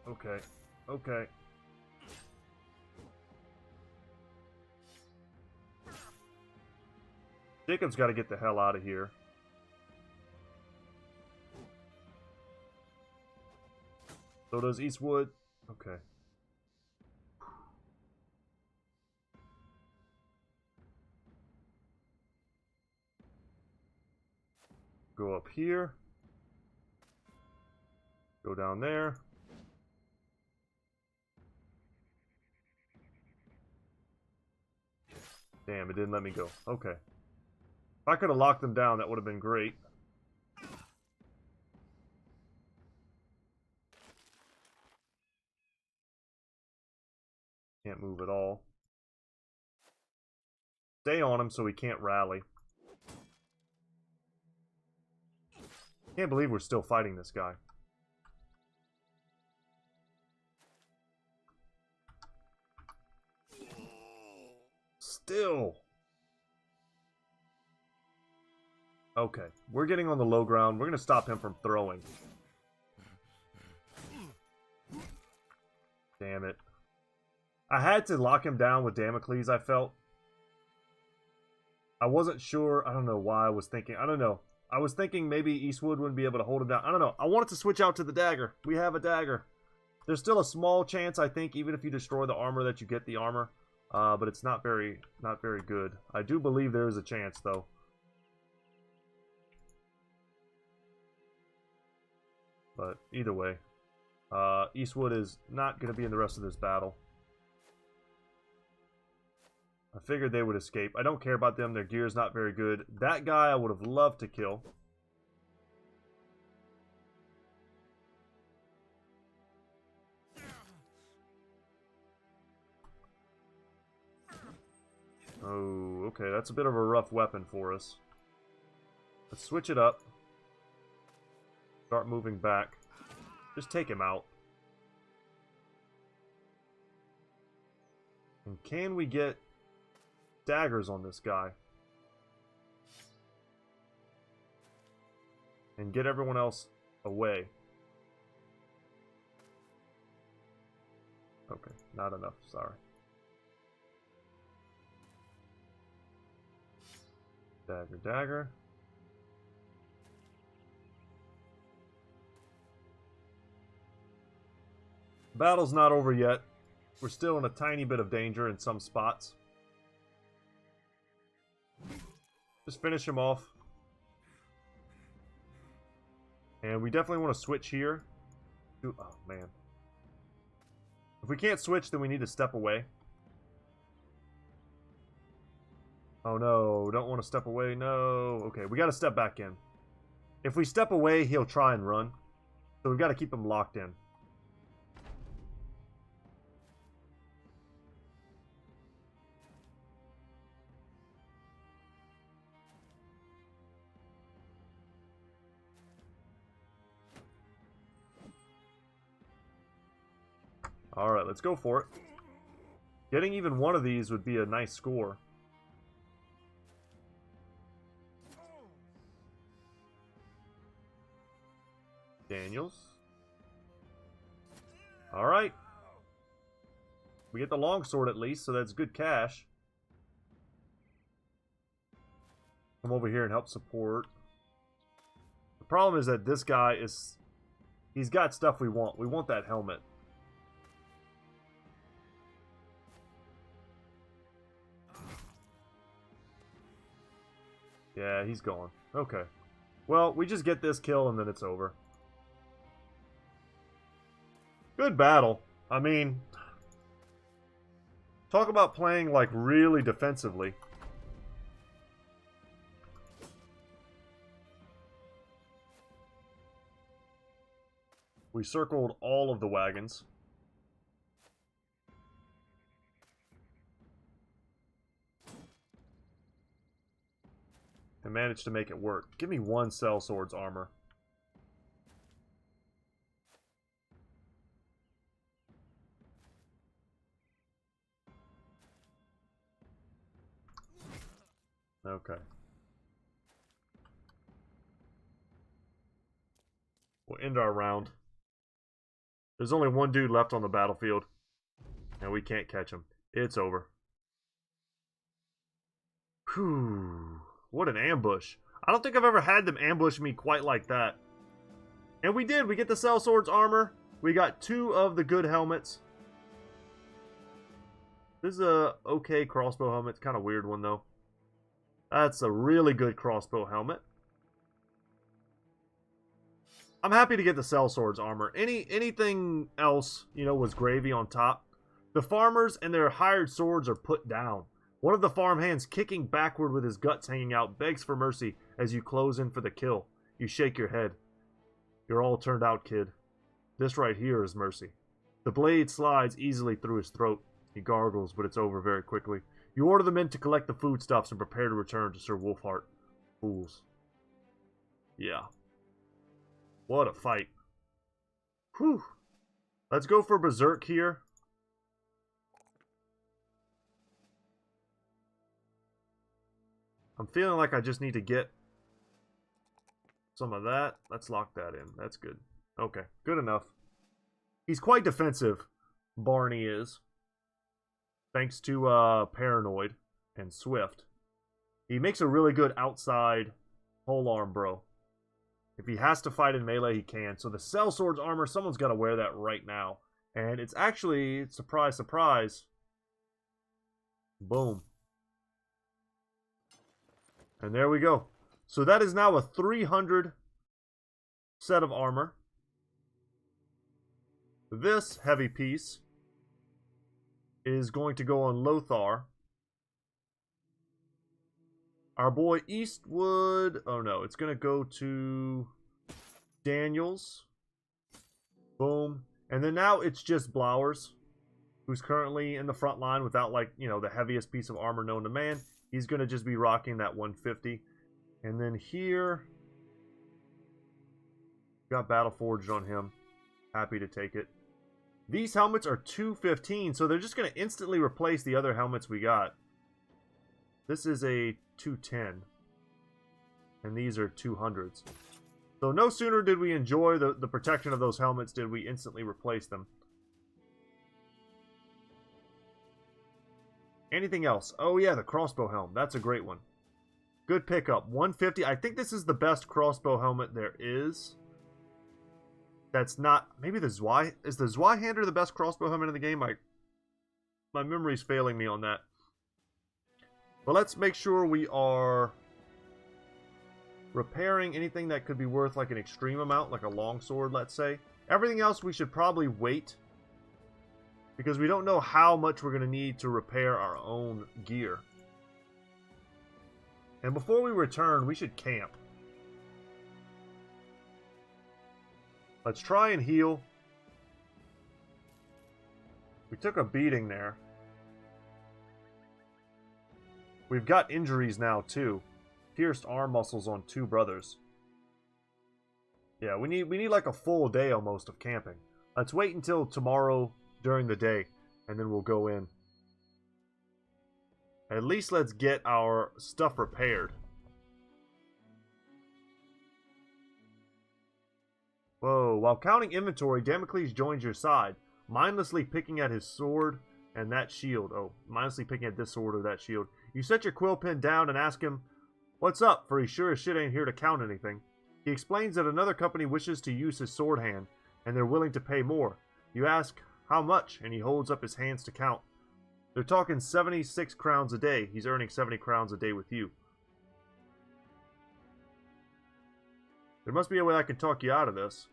Okay. Okay. Jacob's got to get the hell out of here. So does Eastwood. Okay. Go up here. Go down there. Damn, it didn't let me go. Okay. If I could have locked them down, that would have been great. Can't move at all. Stay on him so he can't rally. Can't believe we're still fighting this guy. Still. Okay, we're getting on the low ground. We're going to stop him from throwing. Damn it. I had to lock him down with Damocles, I felt. I wasn't sure. I don't know why I was thinking. I don't know. I was thinking maybe Eastwood wouldn't be able to hold him down. I don't know. I wanted to switch out to the dagger. We have a dagger. There's still a small chance, I think, even if you destroy the armor, that you get the armor. But it's not very good. I do believe there is a chance, though. But either way, Eastwood is not going to be in the rest of this battle. I figured they would escape. I don't care about them. Their gear is not very good. That guy I would have loved to kill. Oh, okay. That's a bit of a rough weapon for us. Let's switch it up. Start moving back. Just take him out. And can we get daggers on this guy? And get everyone else away. Okay, not enough. Sorry. Dagger, dagger. Battle's not over yet. We're still in a tiny bit of danger in some spots. Just finish him off. And we definitely want to switch here. Oh, man. If we can't switch, then we need to step away. Oh, no. Don't want to step away. No. Okay, we got to step back in. If we step away, he'll try and run. So we've got to keep him locked in. Alright, let's go for it. Getting even one of these would be a nice score. Daniels. Alright. We get the longsword at least, so that's good cash. Come over here and help support. The problem is that this guy is... He's got stuff we want. We want that helmet. Yeah, he's gone. Okay. Well, we just get this kill and then it's over. Good battle. I mean, talk about playing like really defensively. We circled all of the wagons. And managed to make it work. Give me one sellsword's armor. Okay. We'll end our round. There's only one dude left on the battlefield. And we can't catch him. It's over. Whew. What an ambush. I don't think I've ever had them ambush me quite like that. And we did. We get the sellsword's armor. We got 2 of the good helmets. This is a okay crossbow helmet. It's kind of weird one, though. That's a really good crossbow helmet. I'm happy to get the sellsword's armor. Anything else, you know, was gravy on top. The farmers and their hired swords are put down. One of the farmhands, kicking backward with his guts hanging out, begs for mercy as you close in for the kill. You shake your head. You're all turned out, kid. This right here is mercy. The blade slides easily through his throat. He gargles, but it's over very quickly. You order the men to collect the foodstuffs and prepare to return to Sir Wolfheart. Fools. Yeah. What a fight. Whew. Let's go for Berserk here. I'm feeling like I just need to get some of that. Let's lock that in. That's good. Okay, good enough. He's quite defensive, Barney is. Thanks to Paranoid and Swift. He makes a really good outside polearm bro. If he has to fight in melee, he can. So the sellsword's armor, someone's got to wear that right now. And it's actually, surprise, surprise. Boom. And there we go. So that is now a 300 set of armor. This heavy piece is going to go on Lothar. Our boy Eastwood. Oh no, it's going to go to Daniels. Boom. And then now it's just Blowers, who's currently in the front line without, like, you know, the heaviest piece of armor known to man. He's going to just be rocking that 150. And then here, got Battle Forged on him. Happy to take it. These helmets are 215, so they're just going to instantly replace the other helmets we got. This is a 210. And these are 200s. So no sooner did we enjoy the protection of those helmets, did we instantly replace them. Anything else? Oh yeah, the crossbow helm. That's a great one. Good pickup. 150. I think this is the best crossbow helmet there is. That's not... Maybe the Zwei... Is the Zweihander the best crossbow helmet in the game? My memory's failing me on that. But let's make sure we are repairing anything that could be worth like an extreme amount, like a longsword, let's say. Everything else we should probably wait, because we don't know how much we're going to need to repair our own gear. And before we return, we should camp. Let's try and heal. We took a beating there. We've got injuries now, too. Pierced arm muscles on 2 brothers. Yeah, we need like a full day almost of camping. Let's wait until tomorrow during the day, and then we'll go in. At least let's get our stuff repaired. Whoa, while counting inventory, Damocles joins your side, mindlessly picking at his sword and that shield. Oh, mindlessly picking at this sword or that shield. You set your quill pen down and ask him, "What's up?" for he sure as shit ain't here to count anything. He explains that another company wishes to use his sword hand, and they're willing to pay more. You ask, "How much?" and he holds up his hands to count. They're talking 76 crowns a day. He's earning 70 crowns a day with you. There must be a way I can talk you out of this.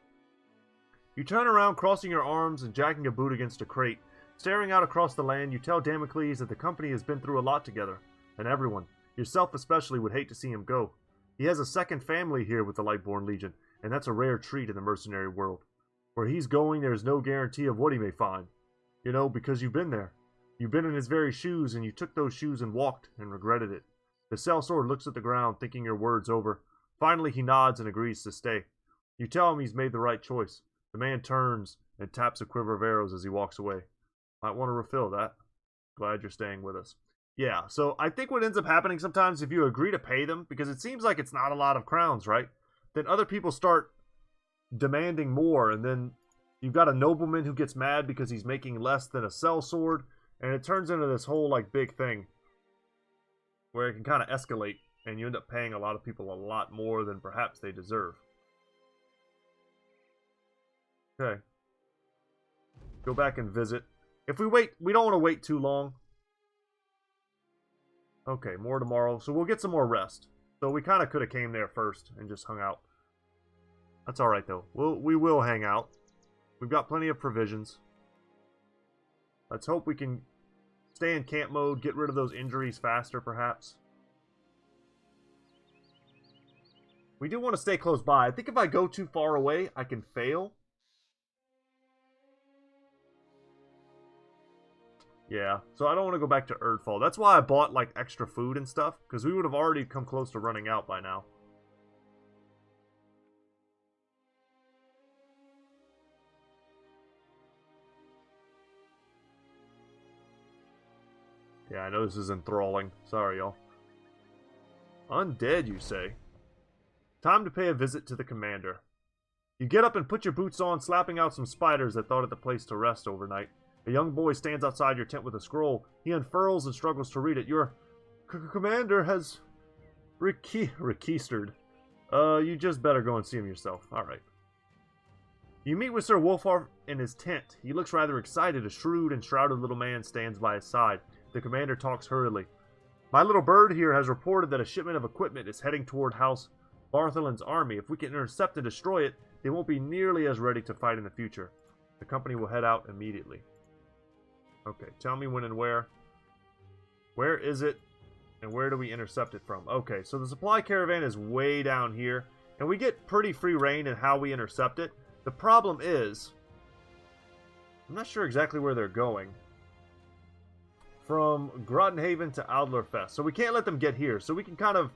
You turn around, crossing your arms and jacking a boot against a crate. Staring out across the land, you tell Damocles that the company has been through a lot together, and everyone, yourself especially, would hate to see him go. He has a second family here with the Lightborn Legion, and that's a rare treat in the mercenary world. Where he's going, there is no guarantee of what he may find. You know, because you've been there. You've been in his very shoes, and you took those shoes and walked, and regretted it. The sellsword looks at the ground, thinking your words over. Finally, he nods and agrees to stay. You tell him he's made the right choice. The man turns and taps a quiver of arrows as he walks away. Might want to refill that. Glad you're staying with us. Yeah, so I think what ends up happening sometimes if you agree to pay them, because it seems like it's not a lot of crowns, right? Then other people start demanding more, and then you've got a nobleman who gets mad because he's making less than a sellsword, and it turns into this whole like big thing where it can kind of escalate, and you end up paying a lot of people a lot more than perhaps they deserve. Okay. Go back and visit. If we wait, we don't want to wait too long. Okay, more tomorrow. So we'll get some more rest. So we kind of could have came there first and just hung out. That's alright though. We will hang out. We've got plenty of provisions. Let's hope we can stay in camp mode, get rid of those injuries faster perhaps. We do want to stay close by. I think if I go too far away, I can fail. Yeah, so I don't want to go back to Erdfall. That's why I bought, like, extra food and stuff, because we would have already come close to running out by now. Yeah, I know this is enthralling. Sorry, y'all. Undead, you say? Time to pay a visit to the commander. You get up and put your boots on, slapping out some spiders that thought it the place to rest overnight. A young boy stands outside your tent with a scroll. He unfurls and struggles to read it. Your commander has requistered. You just better go and see him yourself. Alright. You meet with Sir Wolfar in his tent. He looks rather excited. A shrewd and shrouded little man stands by his side. The commander talks hurriedly. My little bird here has reported that a shipment of equipment is heading toward House Bartholin's army. If we can intercept and destroy it, they won't be nearly as ready to fight in the future. The company will head out immediately. Okay, tell me when and where. Where is it? And where do we intercept it from? Okay, so the supply caravan is way down here. And we get pretty free reign in how we intercept it. The problem is, I'm not sure exactly where they're going. From Grottenhaven to Adlerfest. So we can't let them get here. So we can kind of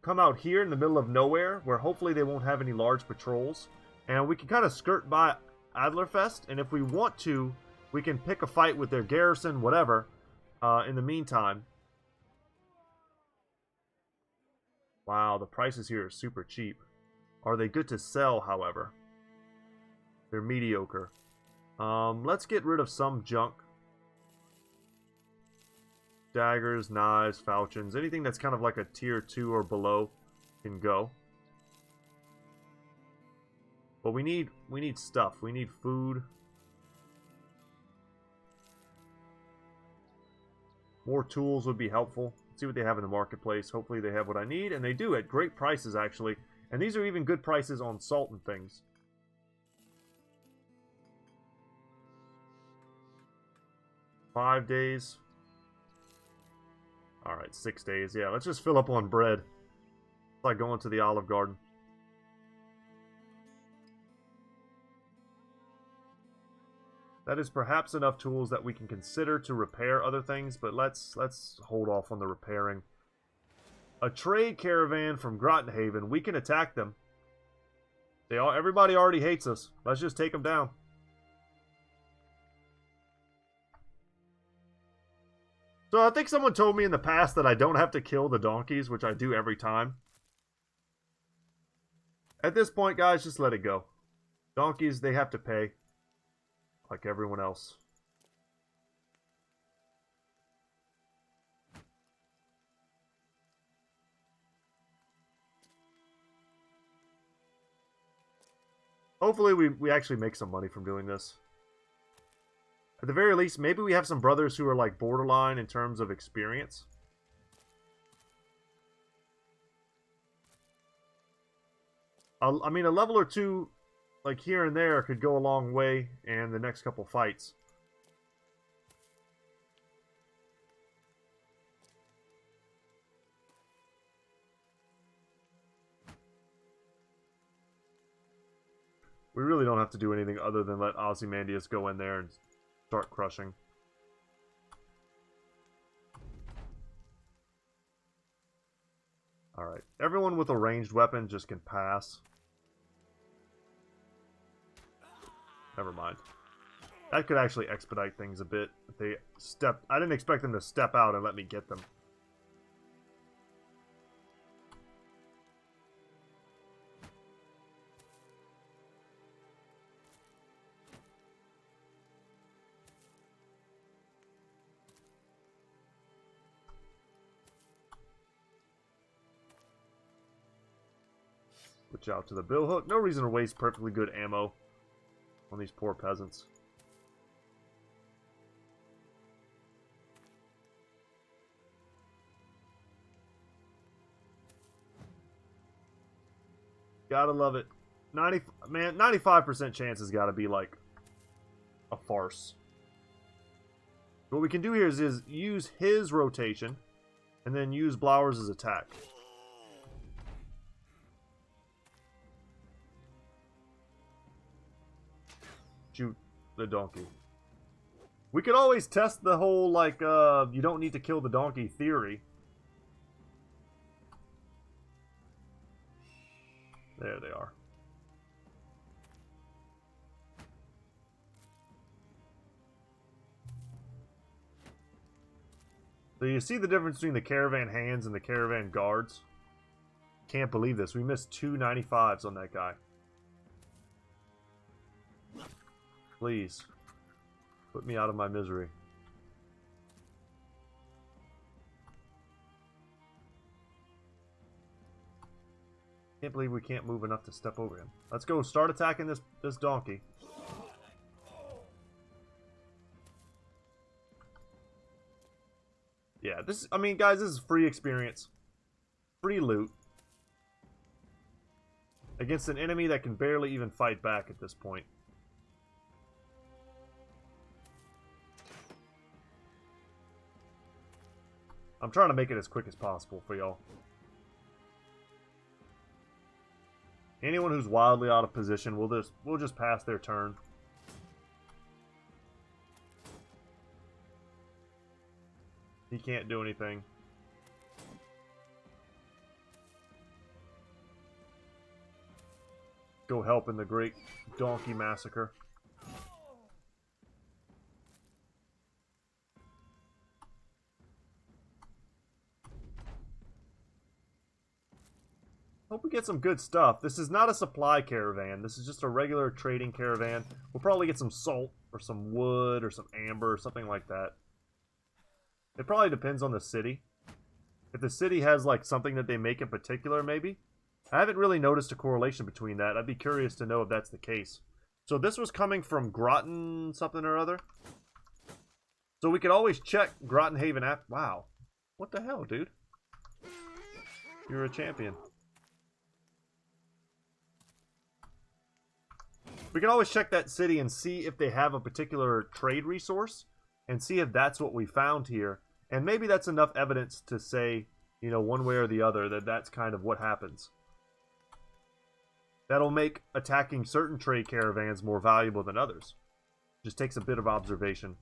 come out here in the middle of nowhere, where hopefully they won't have any large patrols. And we can kind of skirt by Adlerfest. And if we want to, we can pick a fight with their garrison, whatever, in the meantime. Wow, the prices here are super cheap. Are they good to sell, however? They're mediocre. Let's get rid of some junk. Daggers, knives, falchions, anything that's kind of like a tier 2 or below can go. But we need stuff. We need food. More tools would be helpful. Let's see what they have in the marketplace. Hopefully they have what I need, and they do at great prices actually. And these are even good prices on salt and things. $5 days. Alright, 6 days. Yeah, let's just fill up on bread. It's like going to the Olive Garden. That is perhaps enough tools that we can consider to repair other things, but let's hold off on the repairing. A trade caravan from Grottenhaven. We can attack them. Everybody already hates us. Let's just take them down. So I think someone told me in the past that I don't have to kill the donkeys, which I do every time. At this point, guys, just let it go. Donkeys, they have to pay. Like everyone else. Hopefully we actually make some money from doing this. At the very least, maybe we have some brothers who are like borderline in terms of experience. I mean, a level or two, like here and there, could go a long way in the next couple fights. We really don't have to do anything other than let Ozymandias go in there and start crushing. Alright, everyone with a ranged weapon just can pass. Never mind. That could actually expedite things a bit. If they I didn't expect them to step out and let me get them. Switch out to the billhook. No reason to waste perfectly good ammo on these poor peasants. Gotta love it. 95% chance has got to be like a farce. What we can do here is use his rotation and then use Blowers' attack. Shoot the donkey. We could always test the whole, like, you don't need to kill the donkey theory. There they are. So you see the difference between the caravan hands and the caravan guards? Can't believe this. We missed 2 95s on that guy. Please. Put me out of my misery. Can't believe we can't move enough to step over him. Let's go start attacking this donkey. Yeah, I mean, guys, this is free experience. Free loot. Against an enemy that can barely even fight back at this point. I'm trying to make it as quick as possible for y'all. Anyone who's wildly out of position, we'll just pass their turn. He can't do anything. Go help in the great donkey massacre. Hope we get some good stuff. This is not a supply caravan. This is just a regular trading caravan. We'll probably get some salt or some wood or some amber or something like that. It probably depends on the city. If the city has like something that they make in particular, maybe. I haven't really noticed a correlation between that. I'd be curious to know if that's the case. So this was coming from Groton something or other. So we could always check Grottenhaven app. Wow. What the hell, dude? You're a champion. We can always check that city and see if they have a particular trade resource and see if that's what we found here. And maybe that's enough evidence to say, you know, one way or the other that that's kind of what happens. That'll make attacking certain trade caravans more valuable than others. Just takes a bit of observation.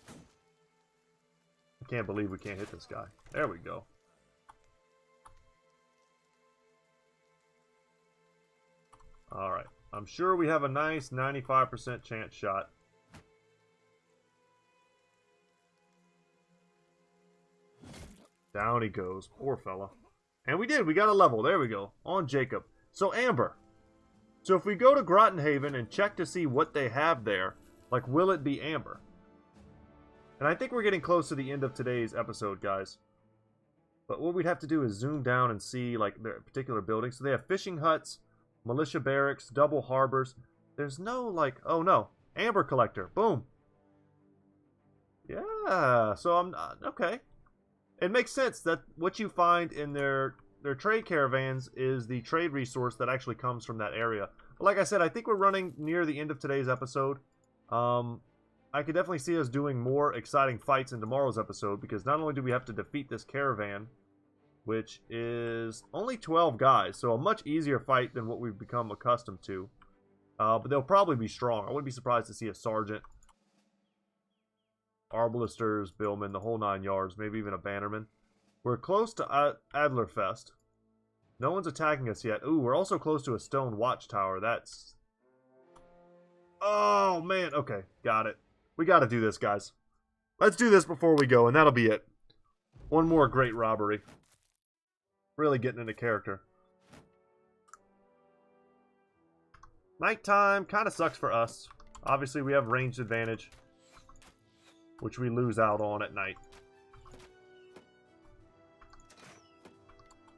I can't believe we can't hit this guy. There we go. Alright. I'm sure we have a nice 95% chance shot. Down he goes. Poor fella. And we did. We got a level. There we go. On Jacob. So, Amber. So, if we go to Grottenhaven and check to see what they have there, like, will it be Amber? And I think we're getting close to the end of today's episode, guys. But what we'd have to do is zoom down and see, like, the particular buildings. So, they have fishing huts, militia barracks, double harbors. There's no, like, oh, no. Amber collector. Boom. Yeah. So, I'm, okay. It makes sense that what you find in their trade caravans is the trade resource that actually comes from that area. But like I said, I think we're running near the end of today's episode. I could definitely see us doing more exciting fights in tomorrow's episode, because not only do we have to defeat this caravan, which is only 12 guys, so a much easier fight than what we've become accustomed to. But they'll probably be strong. I wouldn't be surprised to see a sergeant, arbalisters, billmen, the whole 9 yards, maybe even a bannerman. We're close to Adlerfest. No one's attacking us yet. Ooh, we're also close to a stone watchtower. That's... Oh, man. Okay, got it. We got to do this, guys. Let's do this before we go, and that'll be it. One more great robbery. Really getting into character. Nighttime kind of sucks for us. Obviously, we have ranged advantage, which we lose out on at night.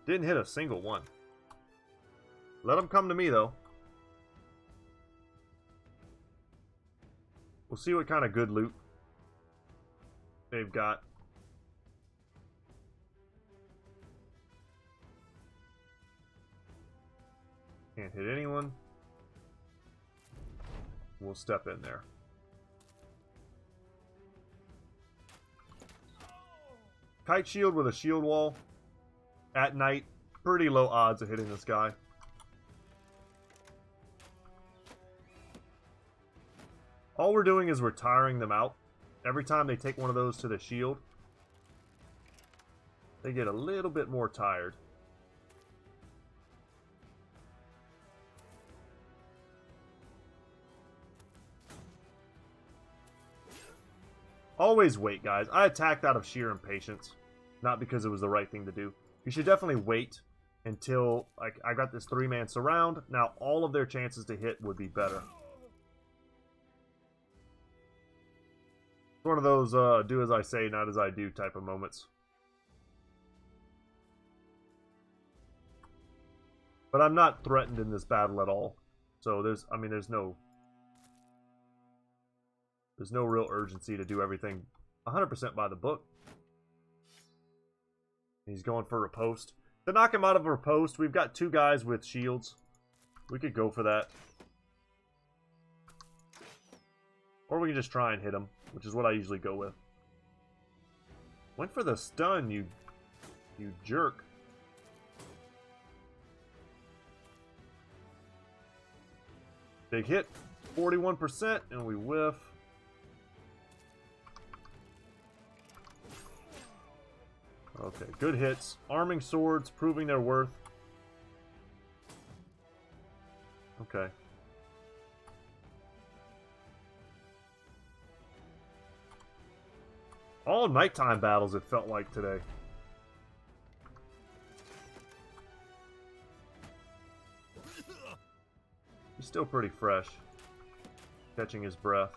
Didn't hit a single one. Let them come to me, though. We'll see what kind of good loot they've got. Can't hit anyone. We'll step in there. Kite shield with a shield wall. At night, pretty low odds of hitting this guy. All we're doing is we're tiring them out. Every time they take one of those to the shield, they get a little bit more tired. Always wait, guys. I attacked out of sheer impatience, not because it was the right thing to do. You should definitely wait until, like, I got this 3-man surround. Now, all of their chances to hit would be better. It's one of those do as I say, not as I do type of moments. But I'm not threatened in this battle at all. So there's no real urgency to do everything 100% by the book. He's going for riposte. To knock him out of a riposte, we've got 2 guys with shields. We could go for that. Or we can just try and hit him, which is what I usually go with. Went for the stun, you jerk. Big hit, 41%, and we whiff. Okay, good hits. Arming swords, proving their worth. Okay. All nighttime battles, it felt like today. He's still pretty fresh. Catching his breath.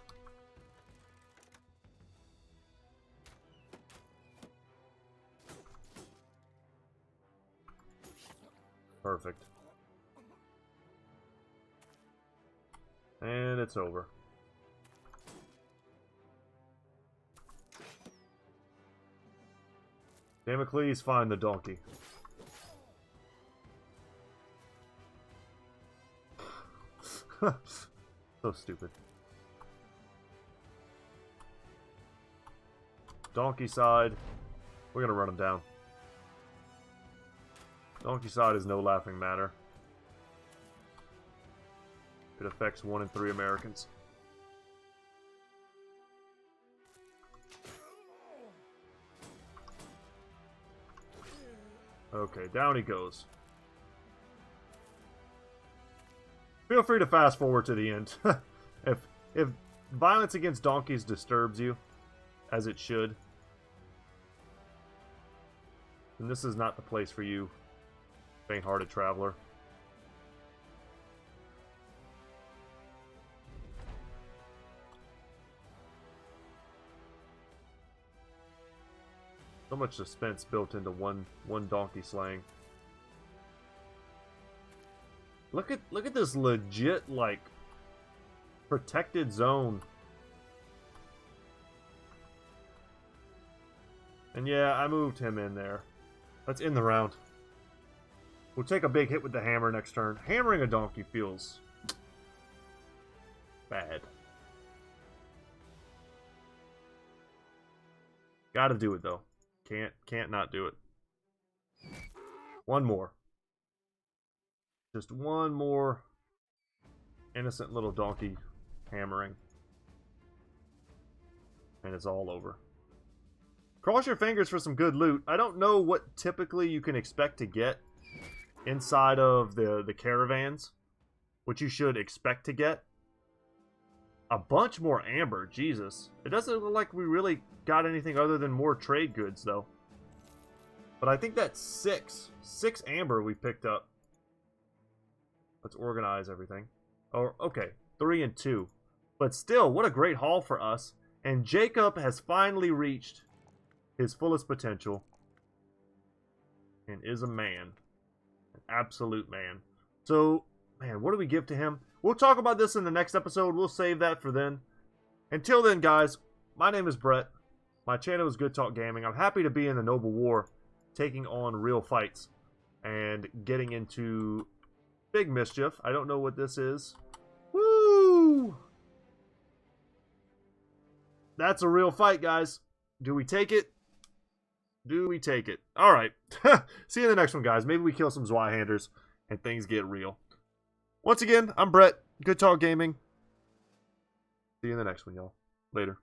Perfect. And it's over. Damocles, find the donkey. So stupid. Donkey side. We're gonna run him down. Donkey side is no laughing matter. It affects 1 in 3 Americans. Okay, down he goes. Feel free to fast forward to the end. if violence against donkeys disturbs you, as it should, then this is not the place for you, faint-hearted traveler. So much suspense built into one donkey slaying. Look at this legit, like, protected zone. And yeah, I moved him in there. Let's end the round. We'll take a big hit with the hammer next turn. Hammering a donkey feels bad. Gotta do it though. Can't not do it. One more. Just one more innocent little donkey hammering. And it's all over. Cross your fingers for some good loot. I don't know what typically you can expect to get inside of the caravans. What you should expect to get. A bunch more amber, Jesus. It doesn't look like we really got anything other than more trade goods, though. But I think that's 6. 6 amber we picked up. Let's organize everything. Oh, okay. 3 and 2. But still, what a great haul for us. And Jacob has finally reached his fullest potential. And is a man. An absolute man. So, man, what do we give to him? We'll talk about this in the next episode. We'll save that for then. Until then, guys, my name is Brett. My channel is Goodtalk Gaming. I'm happy to be in the Noble War, taking on real fights and getting into big mischief. I don't know what this is. Woo! That's a real fight, guys. Do we take it? Do we take it? Alright. See you in the next one, guys. Maybe we kill some Zweihanders and things get real. Once again, I'm Brett. Goodtalk Gaming. See you in the next one, y'all. Later.